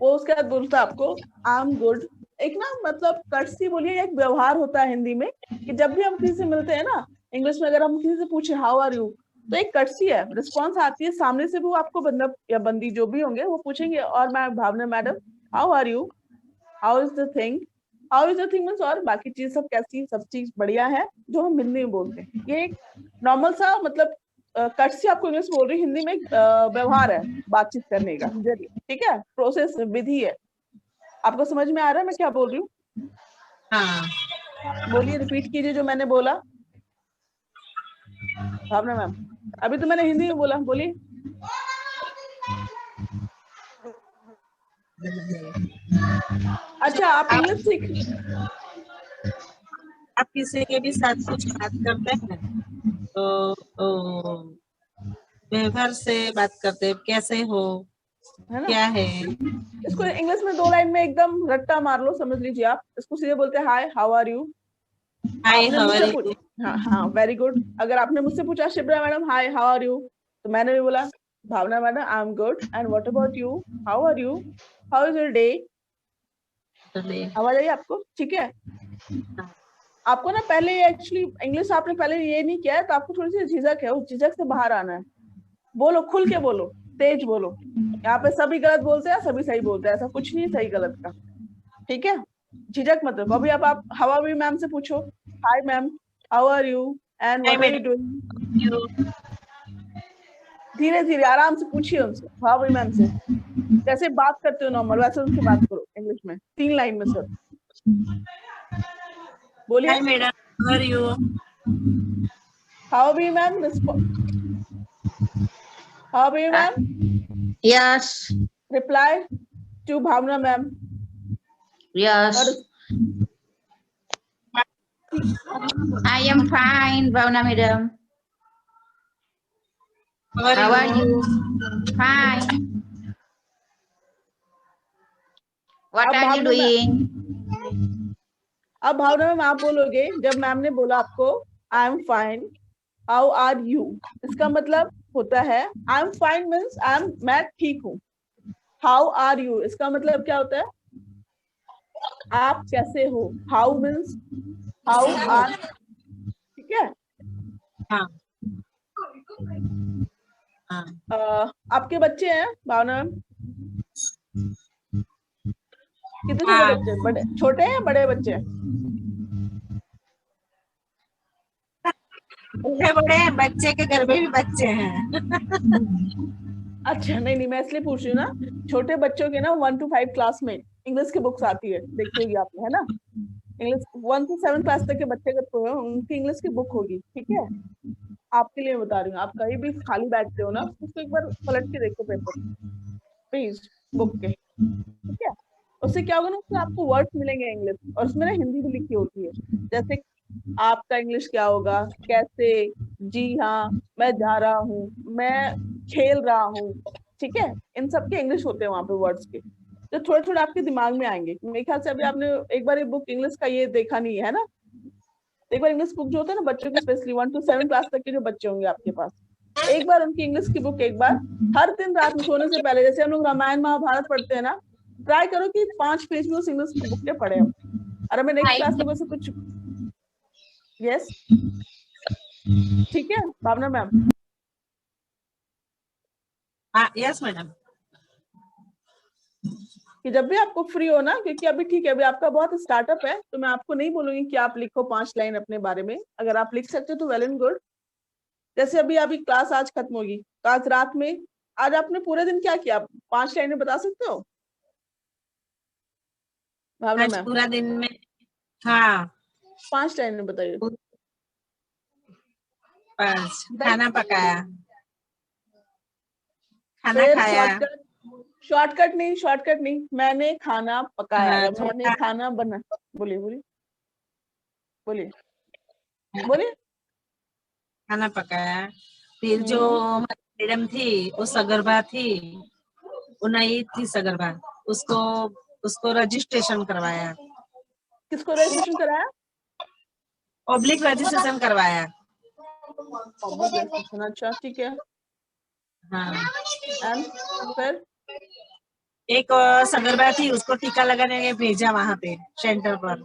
वो उसके बाद बोलता है आपको आई एम गुड। एक ना मतलब कर्टसी बोलिए, एक व्यवहार होता है हिंदी में कि जब भी हम किसी से मिलते हैं ना, इंग्लिश में अगर हम किसी से पूछे हाउ आर यू, तो एक कर्टसी है, रिस्पॉन्स आती है सामने से भी, वो आपको बंदा या बंदी जो भी होंगे वो पूछेंगे, और मैं Bhavna madam how are you, how is the thing, how is the thing means और बाकी चीज सब कैसी, सब चीज बढ़िया है, जो हम हिंदी में बोलते हैं। ये एक नॉर्मल सा मतलब कर्टसी आपको इंग्लिश बोल रही, हिंदी में व्यवहार है बातचीत करने का जरिए। ठीक है, प्रोसेस विधि है। आपको समझ में आ रहा है मैं क्या बोल रही हूँ? हाँ। बोलिए, रिपीट कीजिए जो मैंने बोला। भावना मैम, अभी तो मैंने हिंदी में बोला, बोलिए। अच्छा, आप इंग्लिश सीख, आप किसी के भी साथ कुछ बात करते हैं तो व्यवहार से बात करते हैं, कैसे हो, है ना? क्या है। इसको इंग्लिश में 2 लाइन में एकदम रट्टा मार लो, समझ लीजिए आप। इसको सीधे बोलते हैं हाय, हाउ आर यू। हाय, आपने हाउ आर मुझसे यू? पूछा, हाँ हाँ, वेरी गुड। अगर आपने मुझसे पूछा Shipra madam hi how are you, तो मैंने भी बोला Bhavna madam I am good, and what about you, how are you, how is your day. आवाज आई आपको? ठीक है, आपको ना पहले एक्चुअली इंग्लिश आपने पहले ये नहीं किया है, तो आपको थोड़ी सी झिझक है, उस झिझक से बाहर आना है। बोलो, खुल के बोलो, तेज बोलो। यहाँ पे सभी गलत बोलते हैं, सभी सही बोलते हैं, ऐसा कुछ नहीं सही गलत का। ठीक है, झिझक मत रखो। अभी आप हवा भी मैम से पूछो hi ma'am, how are you and what are you doing. धीरे धीरे आराम से पूछिए उनसे, हवा भी मैम से जैसे बात करते हो नॉर्मल, वैसे उनसे बात करो इंग्लिश में, 3 लाइन में सर। बोलिए, hi madam, how are you? How भी मैम, हाउ भी ma'am Yes. Reply to Bhavna ma'am. Yes. I am fine, Bhavna madam. How are you? Fine. What अब are you Bhavna ma'am, doing? अब भावना ma'am आप बोलोगे, जब ma'am ने बोला आपको I am fine, how are you, इसका मतलब होता है आई एम फाइन मीन्स मैं ठीक हूँ। हाउ आर यू इसका मतलब क्या होता है, आप कैसे हो। हाउ मीन्स हाउ आर, ठीक है। हाँ हाँ आपके बच्चे हैं भावना मैम, कितने छोटे हाँ। बच्चे, बड़े छोटे हैं बड़े बच्चे हैं? बड़े बड़े बच्चे के घर में भी बच्चे हैं। अच्छा नहीं नहीं, मैं इसलिए पूछ रही हूँ ना, छोटे बच्चों के ना 1 to 5 क्लास में इंग्लिश की बुक्स आती है, देखी होगी आपने, है ना। इंग्लिश 1 से 7 क्लास तक के बच्चे अगर कोई हो, उनकी इंग्लिश की बुक होगी, ठीक है। आपके लिए बता रही हूँ, आप कहीं भी खाली बैठते हो ना, उसको एक बार पलट के देखो पेपर, प्लीज, बुक के, ठीक है। उससे क्या होगा ना, उसमें आपको वर्ड्स मिलेंगे इंग्लिश, और उसमें ना हिंदी भी लिखी होती है। जैसे आपका इंग्लिश क्या होगा, कैसे, जी हाँ, मैं जा रहा हूँ, मैं खेल रहा हूँ, ठीक है। इन सब के इंग्लिश होते हैं वहां पे वर्ड्स के, जो थोड़े थोड़े आपके दिमाग में आएंगे। मेरे ख्याल से अभी आपने एक बार ये बुक इंग्लिश का ये देखा नहीं है ना। एक बार इंग्लिश बुक जो होता है ना बच्चों की, स्पेशली 1 to 7 क्लास तक के जो बच्चे होंगे आपके पास, एक बार उनकी इंग्लिश की बुक, एक बार हर दिन रात में सोने से पहले, जैसे हम लोग रामायण महाभारत पढ़ते हैं ना, ट्राई करो कि 5 पेज में उस इंग्लिश की बुक के पढ़े हम। और हमें नेक्स्ट क्लास में से कुछ, यस ठीक है भावना मैम। हाँ यस मैडम। कि जब भी आपको फ्री हो ना, क्योंकि अभी ठीक है, अभी आपका बहुत स्टार्टअप है, तो मैं आपको नहीं बोलूंगी कि आप लिखो 5 लाइन अपने बारे में। अगर आप लिख सकते हो तो वेल एंड गुड। जैसे अभी क्लास आज खत्म होगी, तो आज रात में, आज आपने पूरे दिन क्या किया, 5 लाइनें बता सकते हो भावना आज मैम? पूरा दिन में, हाँ 5 लाइनें बताइए। बस खाना पकाया, खाना फिर खाया, शॉर्टकट नहीं, मैंने खाना पकाया या मैंने थोड़ा खाना बना, बोलिए बोलिए बोलिए बोलिए। खाना पकाया। फिर जो मैडम थी वो सगर्भा थी, वो नई थी सगर्भा, उसको उसको रजिस्ट्रेशन करवाया, किसको रजिस्ट्रेशन कराया? पब्लिक रजिस्ट्रेशन करवाया। पब्लिक रजिस्ट्रेशन, अच्छा ठीक है। हाँ एंड फिर एक सगर्भा थी, उसको टीका लगाने के भेजा वहां पे सेंटर पर।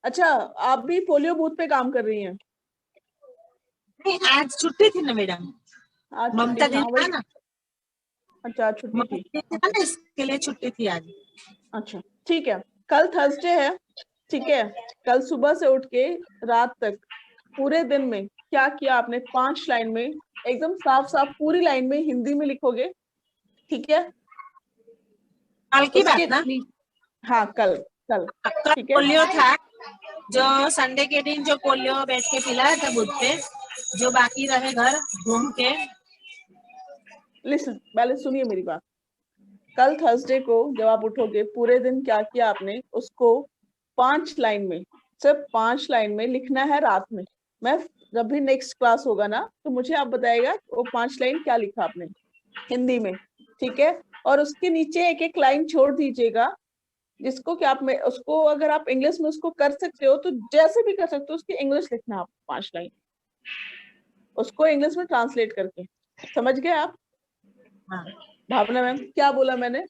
अच्छा, आप भी पोलियो बूथ पे काम कर रही हैं? नहीं आज छुट्टी थी ना मैडम, आज ममता छुट्टी, दिन हाँ था वही, ना, अच्छा छुट्टी ममता थी, दिन था ना, इसके लिए छुट्टी थी आज। अच्छा ठीक है। कल थर्सडे है, ठीक है। कल सुबह से उठ के रात तक पूरे दिन में क्या किया आपने, 5 लाइन में एकदम साफ साफ पूरी लाइन में हिंदी में लिखोगे, ठीक है। कल की उसके बात ना, हाँ कल कल कल ठीक है। पोलियो था, जो संडे के दिन जो पोलियो बैठ के पिलाया था बूथ पे, जो बाकी रहे घर घूम के। लिसन, पहले सुनिए मेरी बात। कल थर्सडे को जब आप उठोगे, पूरे दिन क्या किया आपने, उसको 5 लाइन में, सिर्फ 5 लाइन में लिखना है रात में। मैं जब भी नेक्स्ट क्लास होगा ना, तो मुझे आप बताइएगा वो 5 लाइन क्या लिखा आपने हिंदी में, ठीक है। और उसके नीचे एक एक लाइन छोड़ दीजिएगा, जिसको कि आप में उसको, अगर आप इंग्लिश में उसको कर सकते हो तो जैसे भी कर सकते हो, उसकी इंग्लिश लिखना आप 5 लाइन, उसको इंग्लिश में ट्रांसलेट करके। समझ गए आप हाँ। भावना मैम, क्या बोला मैंने?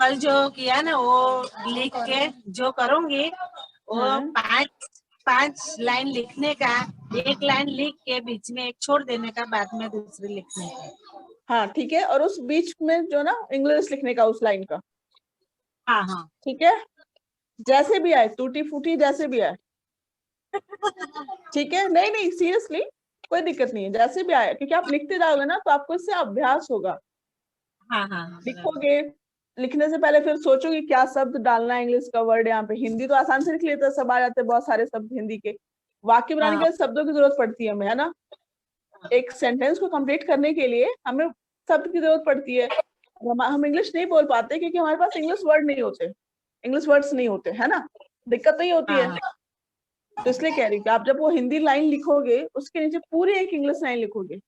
कल जो किया ना वो लिख के जो करूंगी, वो हाँ। 5 लाइन लिखने का, एक लाइन लिख के बीच में एक छोड़ देने का, बाद में दूसरी लिखने का। हाँ ठीक है, और उस बीच में जो ना इंग्लिश लिखने का उस लाइन का, हाँ हाँ ठीक है। जैसे भी आए, टूटी फूटी जैसे भी आए, ठीक है। नहीं नहीं सीरियसली, कोई दिक्कत नहीं है, जैसे भी आए, क्योंकि आप लिखते जाओगे ना तो आपको इससे अभ्यास होगा। हाँ हाँ हाँ, लिखोगे, लिखने से पहले फिर सोचोगे क्या शब्द डालना है, इंग्लिश का वर्ड यहाँ पे। हिंदी तो आसान से लिख लेते हैं, सब आ जाते हैं, बहुत सारे शब्द हिंदी के। वाक्य बनाने के लिए शब्दों की जरूरत पड़ती है हमें, है ना। एक सेंटेंस को कंप्लीट करने के लिए हमें शब्द की जरूरत पड़ती है। हम इंग्लिश नहीं बोल पाते क्योंकि हमारे पास इंग्लिश वर्ड नहीं होते, इंग्लिश वर्ड्स नहीं होते, है ना। दिक्कत नहीं होती है। तो इसलिए कह रही हूँ कि आप जब वो हिंदी लाइन लिखोगे, उसके नीचे पूरी एक इंग्लिश लाइन लिखोगे,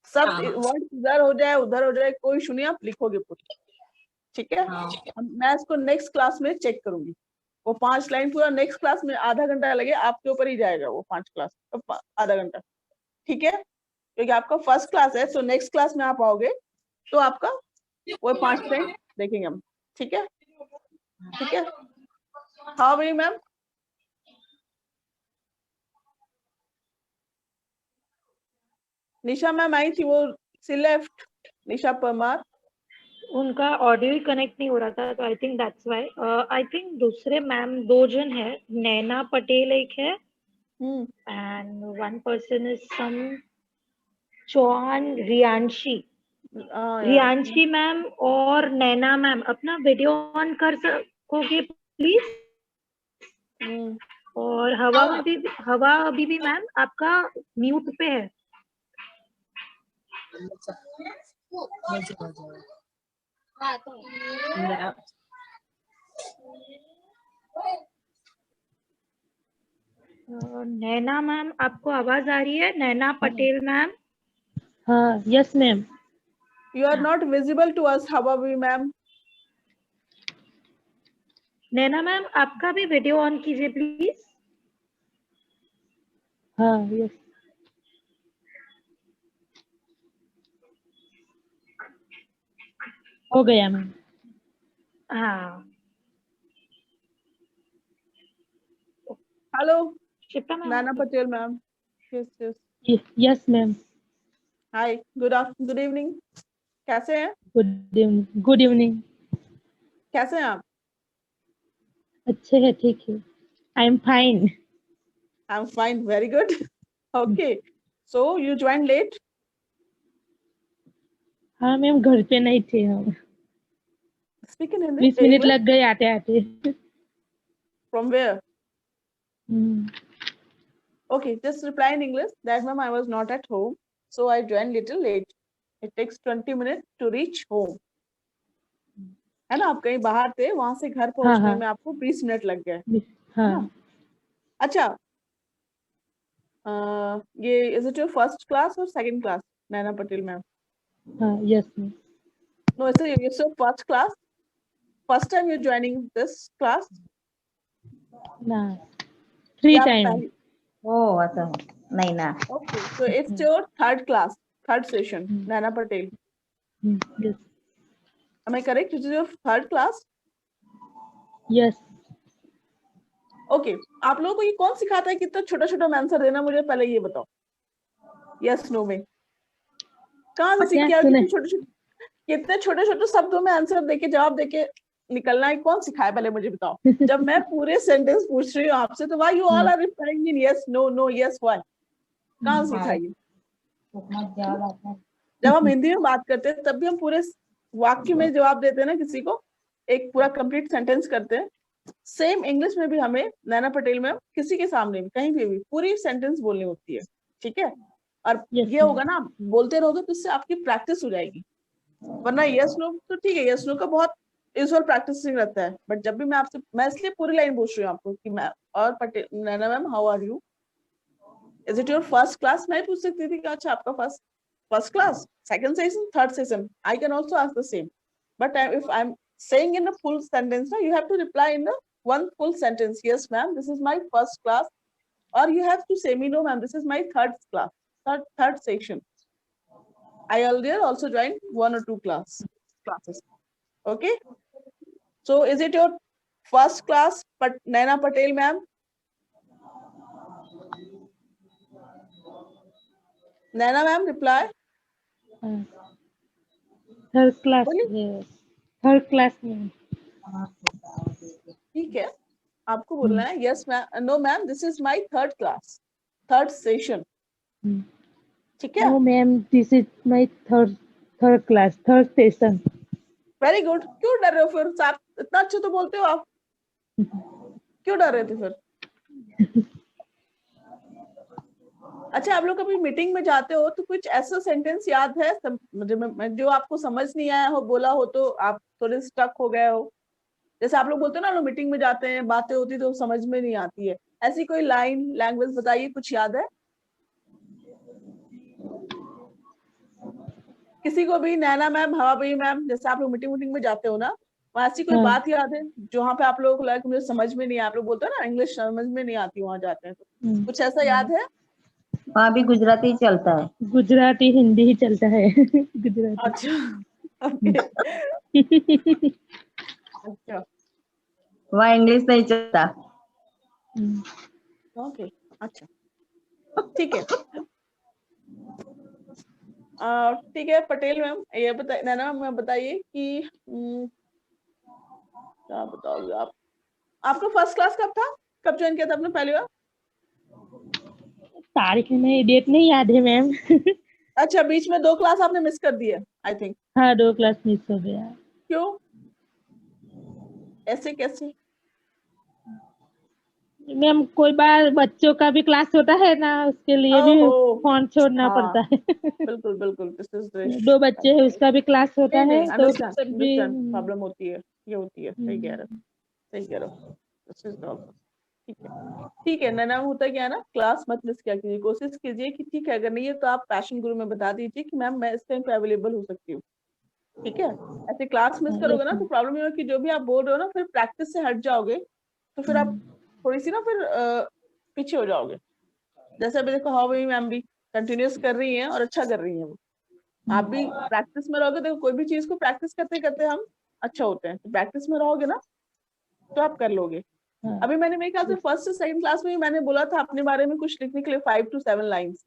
सब हाँ। वर्ड इधर हो जाए उधर हो जाए कोई इशू नहीं, आप लिखोगे पूरी, ठीक है। हाँ। मैं इसको नेक्स्ट क्लास में चेक करूंगी। वो 5 लाइन पूरा नेक्स्ट क्लास में आधा घंटा लगे, आपके ऊपर ही जाएगा वो 5 क्लास तो आधा घंटा, ठीक है, क्योंकि आपका फर्स्ट क्लास है। तो नेक्स्ट क्लास में आप आओगे तो आपका वो 5 लाइन देखेंगे हम, ठीक है, ठीक है। How are you ma'am? Nisha ma'am आई थी, वो सी लेफ्ट, निशा परमार। उनका ऑडियो ही कनेक्ट नहीं हो रहा था, तो I think that's why. I think दूसरे मैम 2 जन है, नैना पटेल एक है and one person is some Chauhan Riyanshi. Riyanshi ma'am और नैना मैम अपना वीडियो ऑन कर सकोगे प्लीज? और हवा अभी मैम आपका म्यूट पे है। हाँ तो नैना मैम आपको आवाज आ रही है? नैना पटेल मैम। हाँ, yes ma'am. You are not visible to us, how are we ma'am? Naina ma'am आपका भी वीडियो ऑन कीजिए प्लीज। हाँ, यस। हो गया मैम। हाँ, hello Shipra ma'am. Naina Patel ma'am. Yes yes, yes ma'am. Hi, good evening, कैसे हैं? Good evening. Good evening. कैसे हैं आप? अच्छे है, ठीक है। I am fine. I am fine, very good. Okay, so you join late? हाँ मैम, घर पे नहीं थे हम। Speak in Hindi. 20 मिनट लग गए आते आते। From where? Okay, just reply in English that ma'am I was not at home, so I joined little late. It takes 20 minutes to reach home. है ना, आप कहीं बाहर थे, वहां से घर पहुंचने हाँ। में आपको 20 मिनट लग गए, है हाँ। ना? अच्छा, ये is it your first class और second class Naina Patel ma'am? हाँ, yes ma'am. No, it's your first class, first time you joining this class? ना, 3 टाइम। Oh, असं नाही ना. Okay, so it's your third class, third session Naina Patel, yes. am I correct? It is your third class? Yes. Okay, आप लोगों को ये कौन सिखाता है कितना छोटा छोटा आंसर देना, मुझे पहले ये बताओ, यस नो में कहाँ से सीख के आए कितने छोटे छोटे शब्दों में आंसर देके जवाब देके निकलना है, कौन सिखाया पहले मुझे बताओ। जब मैं पूरे सेंटेंस पूछ रही हूँ आपसे तो why you all are replying in yes no no yes why, कहाँ सिखाइए? जब हम हिंदी में बात करते हैं तब भी हम पूरे वाक्य में जवाब देते हैं ना, किसी को एक पूरा कंप्लीट सेंटेंस करते हैं। सेम इंग्लिश में भी हमें नैना पटेल में किसी के सामने भी कहीं पे भी पूरी सेंटेंस बोलनी होती है, ठीक है। और ये होगा ना, बोलते रहोगे तो इससे आपकी प्रैक्टिस हो जाएगी, वरना यस नो तो ठीक है, यस नो का बहुत यूजुअल प्रैक्टिसिंग रहता है, बट जब भी मैं इसलिए पूरी लाइन पूछ रही हूँ आपको कि मैं और Patel Naina ma'am how are you, is it your first class? मैं पूछ सकती थी कि अच्छा आपका first class, second session, third session, I can also ask the same, but if I'm saying in a full sentence, no, you have to reply in the one full sentence, yes ma'am this is my first class, or you have to say me no ma'am this is my third class, third section, I earlier also joined 1 or 2 classes. Okay, so is it your first class Naina Patel ma'am? Naina ma'am reply. Third class. Third class में। ठीक है, आपको बोलना है yes ma'am, no ma'am this is my third class, third session, ठीक है। No ma'am this is my third class, third session. Very good, क्यों डर रहे हो फिर? आप इतना अच्छा तो बोलते हो आप, क्यों डर रहे थे फिर? अच्छा, आप लोग कभी मीटिंग में जाते हो तो कुछ ऐसा सेंटेंस याद है जो आपको समझ नहीं आया हो, बोला हो तो आप थोड़े स्टक हो गए हो? जैसे आप लोग बोलते हो ना, लोग मीटिंग में जाते हैं, बातें होती तो समझ में नहीं आती है, ऐसी कोई लाइन लैंग्वेज बताइए, कुछ याद है? किसी को भी नैना मैम, हवा बी मैम, जैसे आप लोग मीटिंग में जाते हो ना, वहाँ ऐसी कोई हाँ। बात याद है जहाँ पे आप लोगों को लगा कि मुझे समझ में नहीं, आप लोग बोलते हो ना इंग्लिश समझ में नहीं आती, वहाँ जाते हैं तो कुछ ऐसा याद है? वहाँ भी गुजराती चलता है। गुजराती हिंदी ही चलता है। गुजराती। अच्छा ओके अच्छा वहाँ इंग्लिश नहीं चलता। ओके अच्छा ठीक है। ठीक है पटेल मैम, ये बताइए, नैना मैम बताइए कि क्या बताओगे आप, आपका फर्स्ट क्लास कब था, कब ज्वाइन किया था आपने पहली बार? तारीख नहीं, डेट नहीं याद है मैम। अच्छा, बीच में 2 क्लास आपने मिस कर दिए आई थिंक। हाँ 2 क्लास मिस हो गया। क्यों, ऐसे कैसे? मैम कोई बार बच्चों का भी क्लास होता है ना, उसके लिए भी ओहो, फोन छोड़ना हाँ, पड़ता है। बिल्कुल बिल्कुल, दिस इज 2 बच्चे हैं, उसका भी क्लास होता है नहीं, तो अंडरस्टैंड तब भी। प्रॉब्लम होती है, ये होती है, सही कह रहे हो, सही कह रहे हो, दिस इज प्रॉब्लम। ठीक है नैना, होता क्या है ना, क्लास मत मिस क्या कीजिए, कोशिश कीजिए कि ठीक है, अगर नहीं है तो आप पैशन गुरु में बता दीजिए कि मैम मैं इस टाइम पे अवेलेबल हो सकती हूँ, ठीक है। ऐसे क्लास मिस करोगे ना तो प्रॉब्लम ये होगा कि जो भी आप बोल रहे हो ना, फिर प्रैक्टिस से हट जाओगे तो फिर आप थोड़ी सी ना फिर पीछे हो जाओगे। जैसे अभी देखो हाउ मैम भी कंटिन्यूस कर रही हैं और अच्छा कर रही हैं वो, आप भी प्रैक्टिस में रहोगे, देखो कोई भी चीज को प्रैक्टिस करते करते हम अच्छा होते हैं, तो प्रैक्टिस में रहोगे ना तो आप कर लोगे। अभी मैंने मेरे ख्याल से फर्स्ट से सेकंड क्लास में ही मैंने बोला था अपने बारे में कुछ लिखने के लिए 5 to 7 लाइंस,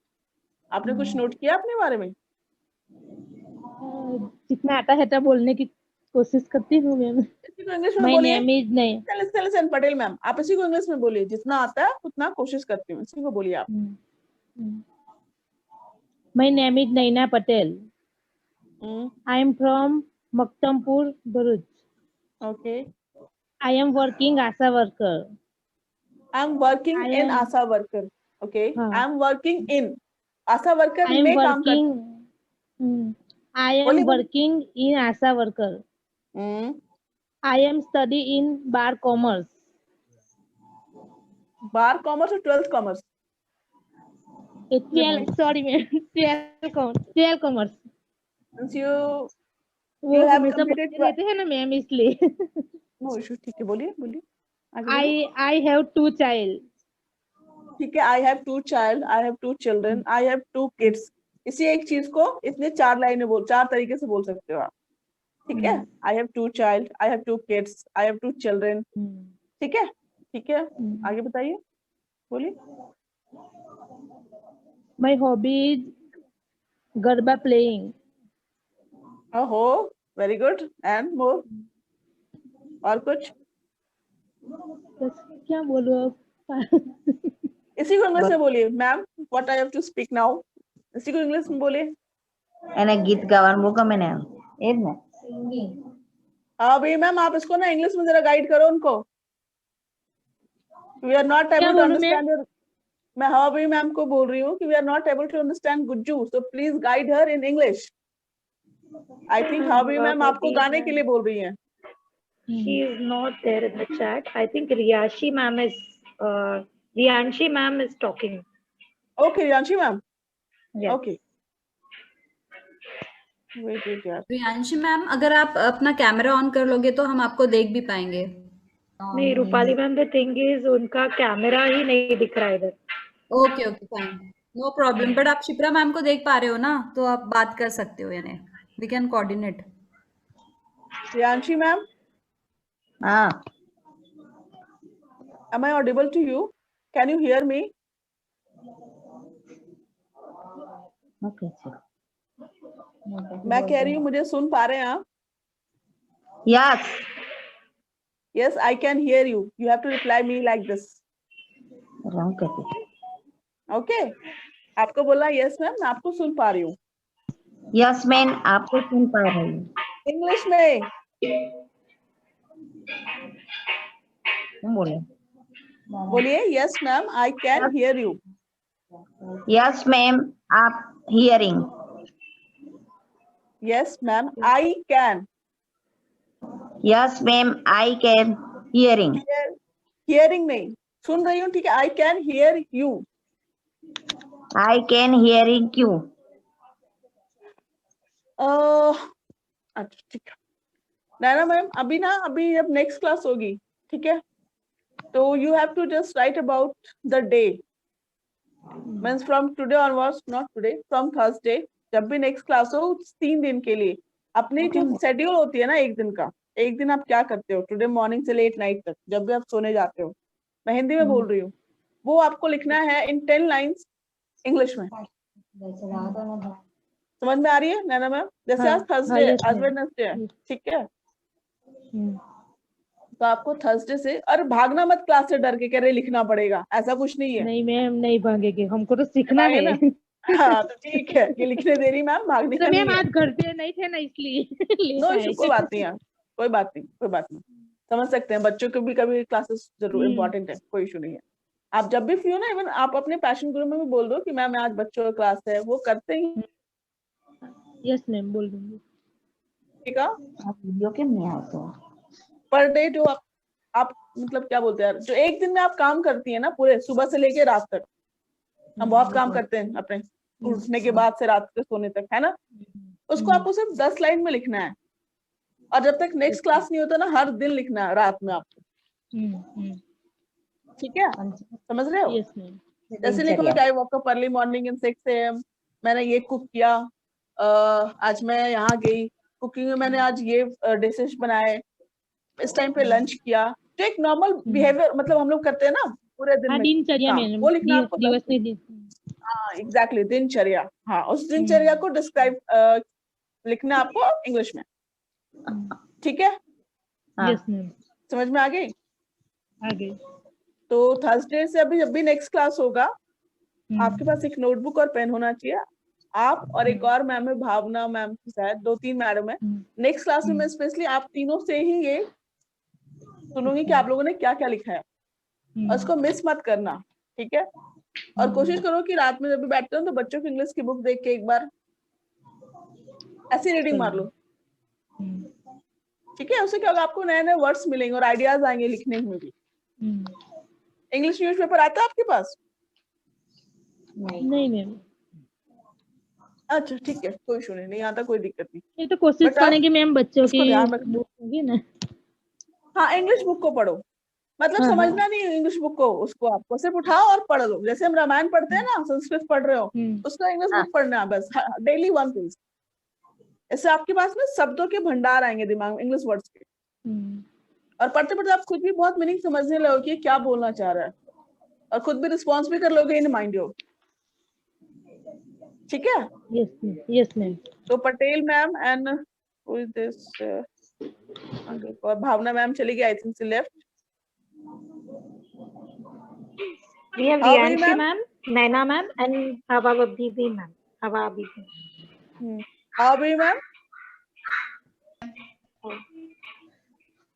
आपने कुछ नोट किया अपने बारे में? जितना आता है तब बोलने की कोशिश करती हूँ मैम। इसी को इंग्लिश में माय बोलिए। नेम इज नहीं। चलिए पटेल मैम, आप इसी को इंग्लिश में बोलिए, जितना आता है उतना कोशिश करती हूँ, इसी को बोलिए आप। My name is Naina Patel. I am from Maktampur, Bharuch. Okay. I am working ASA worker. I'm working I in am ASA worker. Okay. हाँ. I'm working in ASA worker I am में काम कर। working. I बोलिए am working in ASA worker. I am study in bar commerce. Bar commerce और 12th commerce? 12 sorry ma'am 12 commerce. Since you वो have हमेशा completed बोलते रहते हैं ना मैम इसलिए। no issue, ठीक है, बोलिए बोलिए आगे बोलिए। I have 2 child. ठीक है, I have 2 child, I have 2 children, I have 2 kids। इसी एक चीज को इसने 4 लाइनें बोल, 4 तरीके से बोल सकते हो आप, ठीक है। I have 2 child, I have 2 kids, I have 2 children, ठीक है, ठीक है, आगे बताइए, बोलिए। My hobby is garba playing. ओहो, वेरी गुड, एंड मोर, और कुछ? बस क्या बोलूं अब। इसी को इंग्लिश में बोलिए, ma'am what I have to speak now, इसी को इंग्लिश में बोलिए। એને ગીત ગાવાનું બહુ ગમે ને એ જ ને। हाँ भाई मैम, आप इसको ना इंग्लिश में जरा गाइड करो उनको। We are not able to understand your, मैं हवा भाई मैम को बोल रही हूँ कि we are not able to understand Gujju, so please guide her in English. I think Hawa bhai ma'am आपको गाने के लिए बोल रही हैं। She is not there in the chat. I think Riyanshi ma'am is talking. Okay, Riyanshi ma'am. Yes. Okay. Wait यार। Riyanshi ma'am, अगर आप अपना कैमरा ऑन कर लोगे तो हम आपको देख भी पाएंगे। नहीं Rupali ma'am, the thing is उनका कैमरा ही नहीं दिख रहा इधर। Okay okay fine, no problem, but आप शिप्रा मैम को देख पा रहे हो ना, तो आप बात कर सकते हो, यानी we can coordinate. Riyanshi ma'am, हाँ am I audible to you? Can you hear me? Okay मैं कह रही हूँ मुझे सुन पा रहे हैं आप? Yes Yes, I can hear you. You have to reply me like this. रंग कहते Okay? आपको बोला यस मैम, मैं आपको सुन पा रही हूँ। यस मैम आपको सुन पा रही हूँ। इंग्लिश में बोले बोलिए, yes ma'am I can hear you. Yes ma'am आप hearing. Yes ma'am I can. Yes ma'am I can hearing. Hearing नहीं, सुन रही हूँ, ठीक है। I can hear you. I can hearing you. अच्छा ठीक है नैना मैम, अभी जब नेक्स्ट क्लास होगी, ठीक है, तो you have to just write about the day, means from today onwards, not today, from Thursday, जब भी नेक्स्ट क्लास हो 3 दिन के लिए अपनी जो शेड्यूल होती है ना एक दिन का, एक दिन आप क्या करते हो टुडे मॉर्निंग से लेट नाइट तक, जब भी आप सोने जाते हो, मैं हिंदी में बोल रही हूँ, वो आपको लिखना है इन 10 लाइन्स इंग्लिश में। समझ में आ रही है नैना मैम? जैसे आज थर्सडे, आज वेडनेसडे है, ठीक है, तो आपको थर्सडे से, और भागना मत क्लास से डर के, कह रहे लिखना पड़ेगा, ऐसा कुछ नहीं है। नहीं मैम, नहीं भागेंगे, हमको तो सीखना है ना। हाँ तो ठीक है, ये लिखने दे रही मैम, भागने का नहीं मैम है। आज घर पे नहीं थे ना इसलिए नो इशू, कोई बात नहीं यार, कोई बात नहीं, समझ सकते हैं, बच्चों को भी कभी क्लासेस जरूर इम्पोर्टेंट है, कोई इशू नहीं है। आप जब भी फ्री हो ना, इवन आप अपने पैशन ग्रुप में भी बोल दो कि मैम आज बच्चों का क्लास है, वो करते ही। यस मैम, बोल दूंगी। ठीक है, पर डे जो आप मतलब क्या बोलते हैं यार, जो एक दिन में आप काम करती है ना पूरे सुबह से लेके रात तक, हम बहुत काम करते हैं अपने उठने के बाद से रात के सोने तक, है ना, उसको आपको सिर्फ 10 लाइन में लिखना है, और जब तक नेक्स्ट क्लास नहीं होता ना, हर दिन लिखना है रात में आपको। ठीक है, समझ रहे हो? जैसे लिखो कि I walk up early morning in 6 AM, मैंने ये कुक किया, आज मैं यहाँ गई कुकिंग में, मैंने आज ये डिशेस बनाए, इस टाइम पे लंच किया, तो एक नॉर्मल बिहेवियर, मतलब हम लोग करते हैं ना पूरे दिन में दिनचर्या में, वो लिखना आपको दिवस में दिन। हाँ एग्जैक्टली, दिनचर्या, हाँ उस दिनचर्या को डिस्क्राइब लिखना आपको इंग्लिश में। ठीक है, यस मैम, समझ में आ गई? आगे तो थर्सडे से अभी जब भी नेक्स्ट क्लास होगा, आपके पास एक नोटबुक और पेन होना चाहिए, आप और एक और मैम है, भावना मैम की शायद, 2-3 मैडम है। नेक्स्ट क्लास में मैं स्पेशली आप तीनों से ही ये सुनूंगी कि आप लोगों ने क्या क्या लिखा है, और उसको मिस मत करना, ठीक है? और कोशिश करो कि रात में जब भी बैठते हो तो बच्चों की इंग्लिश की बुक देख के एक बार ऐसी रीडिंग मार लो, ठीक है? उससे क्या होगा, आपको नए नए वर्ड्स मिलेंगे और आइडियाज आएंगे लिखने में भी। इंग्लिश न्यूज़पेपर आता है आपके पास? नहीं मैम। अच्छा ठीक है, कोई इशू नहीं आता, कोई दिक्कत नहीं। ये तो कोशिश करेंगे मैम बच्चों की बुक होगी ना। हाँ इंग्लिश बुक को पढ़ो, मतलब समझना नहीं इंग्लिश बुक को, उसको आपको सिर्फ उठाओ और पढ़ लो, जैसे हम रामायण पढ़ते हैं ना, संस्कृत पढ़ रहे हो, उसका इंग्लिश बुक पढ़ना है बस, डेली 1 पेज। इससे आपके पास में शब्दों के भंडार आएंगे दिमाग में, इंग्लिश वर्ड्स के, और पढ़ते पढ़ते आप खुद भी बहुत मीनिंग समझने लगोगे कि क्या बोलना चाह रहा है, और खुद भी रिस्पॉन्स भी कर लोगे इन माइंड योर। ठीक है? Yes ma'am. तो Patel ma'am and who is this, और भावना मैम चली गई, I think she left. We have Riyanshi ma'am, Naina ma'am, and Hava Bibi ma'am. Hava Bibi. Hava Bibi ma'am.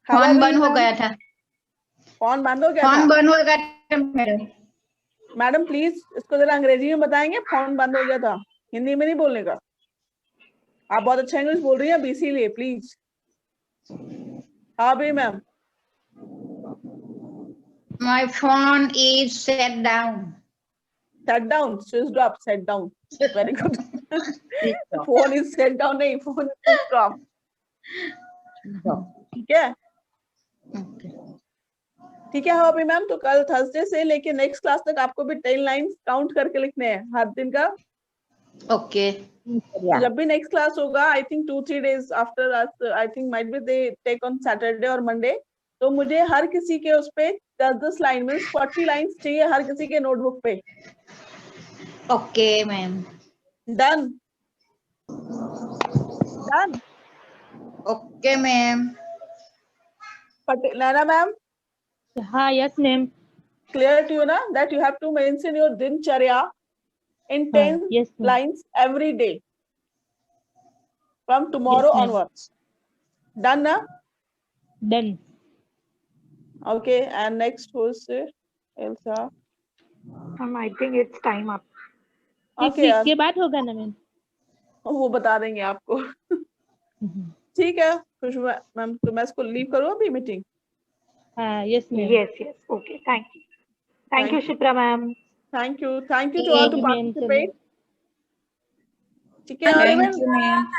Phone बंद हो गया था। फोन बंद हो गया था? फोन बंद हो गया था मैडम। मैडम प्लीज इसको जरा अंग्रेजी में बताएंगे, फोन बंद हो गया था, हिंदी में नहीं बोलने का। आप बहुत अच्छा इंग्लिश बोल रही हैं इसीलिए, प्लीज। हाँ भी ma'am. My phone is set down. Set down, switched off, set down. Very good. Phone is set down नहीं, phone is switched off. ठीक है? ठीक है हाँ भी मैम, तो कल थर्सडे से लेके नेक्स्ट क्लास तक आपको भी 10 लाइंस काउंट करके लिखने हैं हर दिन का। ओके। जब भी नेक्स्ट क्लास होगा, आई थिंक 2-3 days आफ्टर, I think might be they take on Saturday और मंडे, तो मुझे हर किसी के उस पे 10-10 लाइन में 40 लाइंस चाहिए हर किसी के नोटबुक पे। Okay ma'am. Done? Done? Okay ma'am. Naina ma'am? हाँ yes ma'am. Clear to you na that you have to mention your dincharya in 10 lines every day from tomorrow onwards. Done na? Done. Okay, and next who's Elsa? I think it's time up. Okay, के बाद होगा ना ma'am? वो बता देंगे आपको। ठीक है खुशबू मैम, तो मैं इसको लीव करूँ अभी मीटिंग? हाँ yes ma'am. Yes, okay, thank you Shipra ma'am. Thank you to all to participate. ठीक है, Thank you ma'am.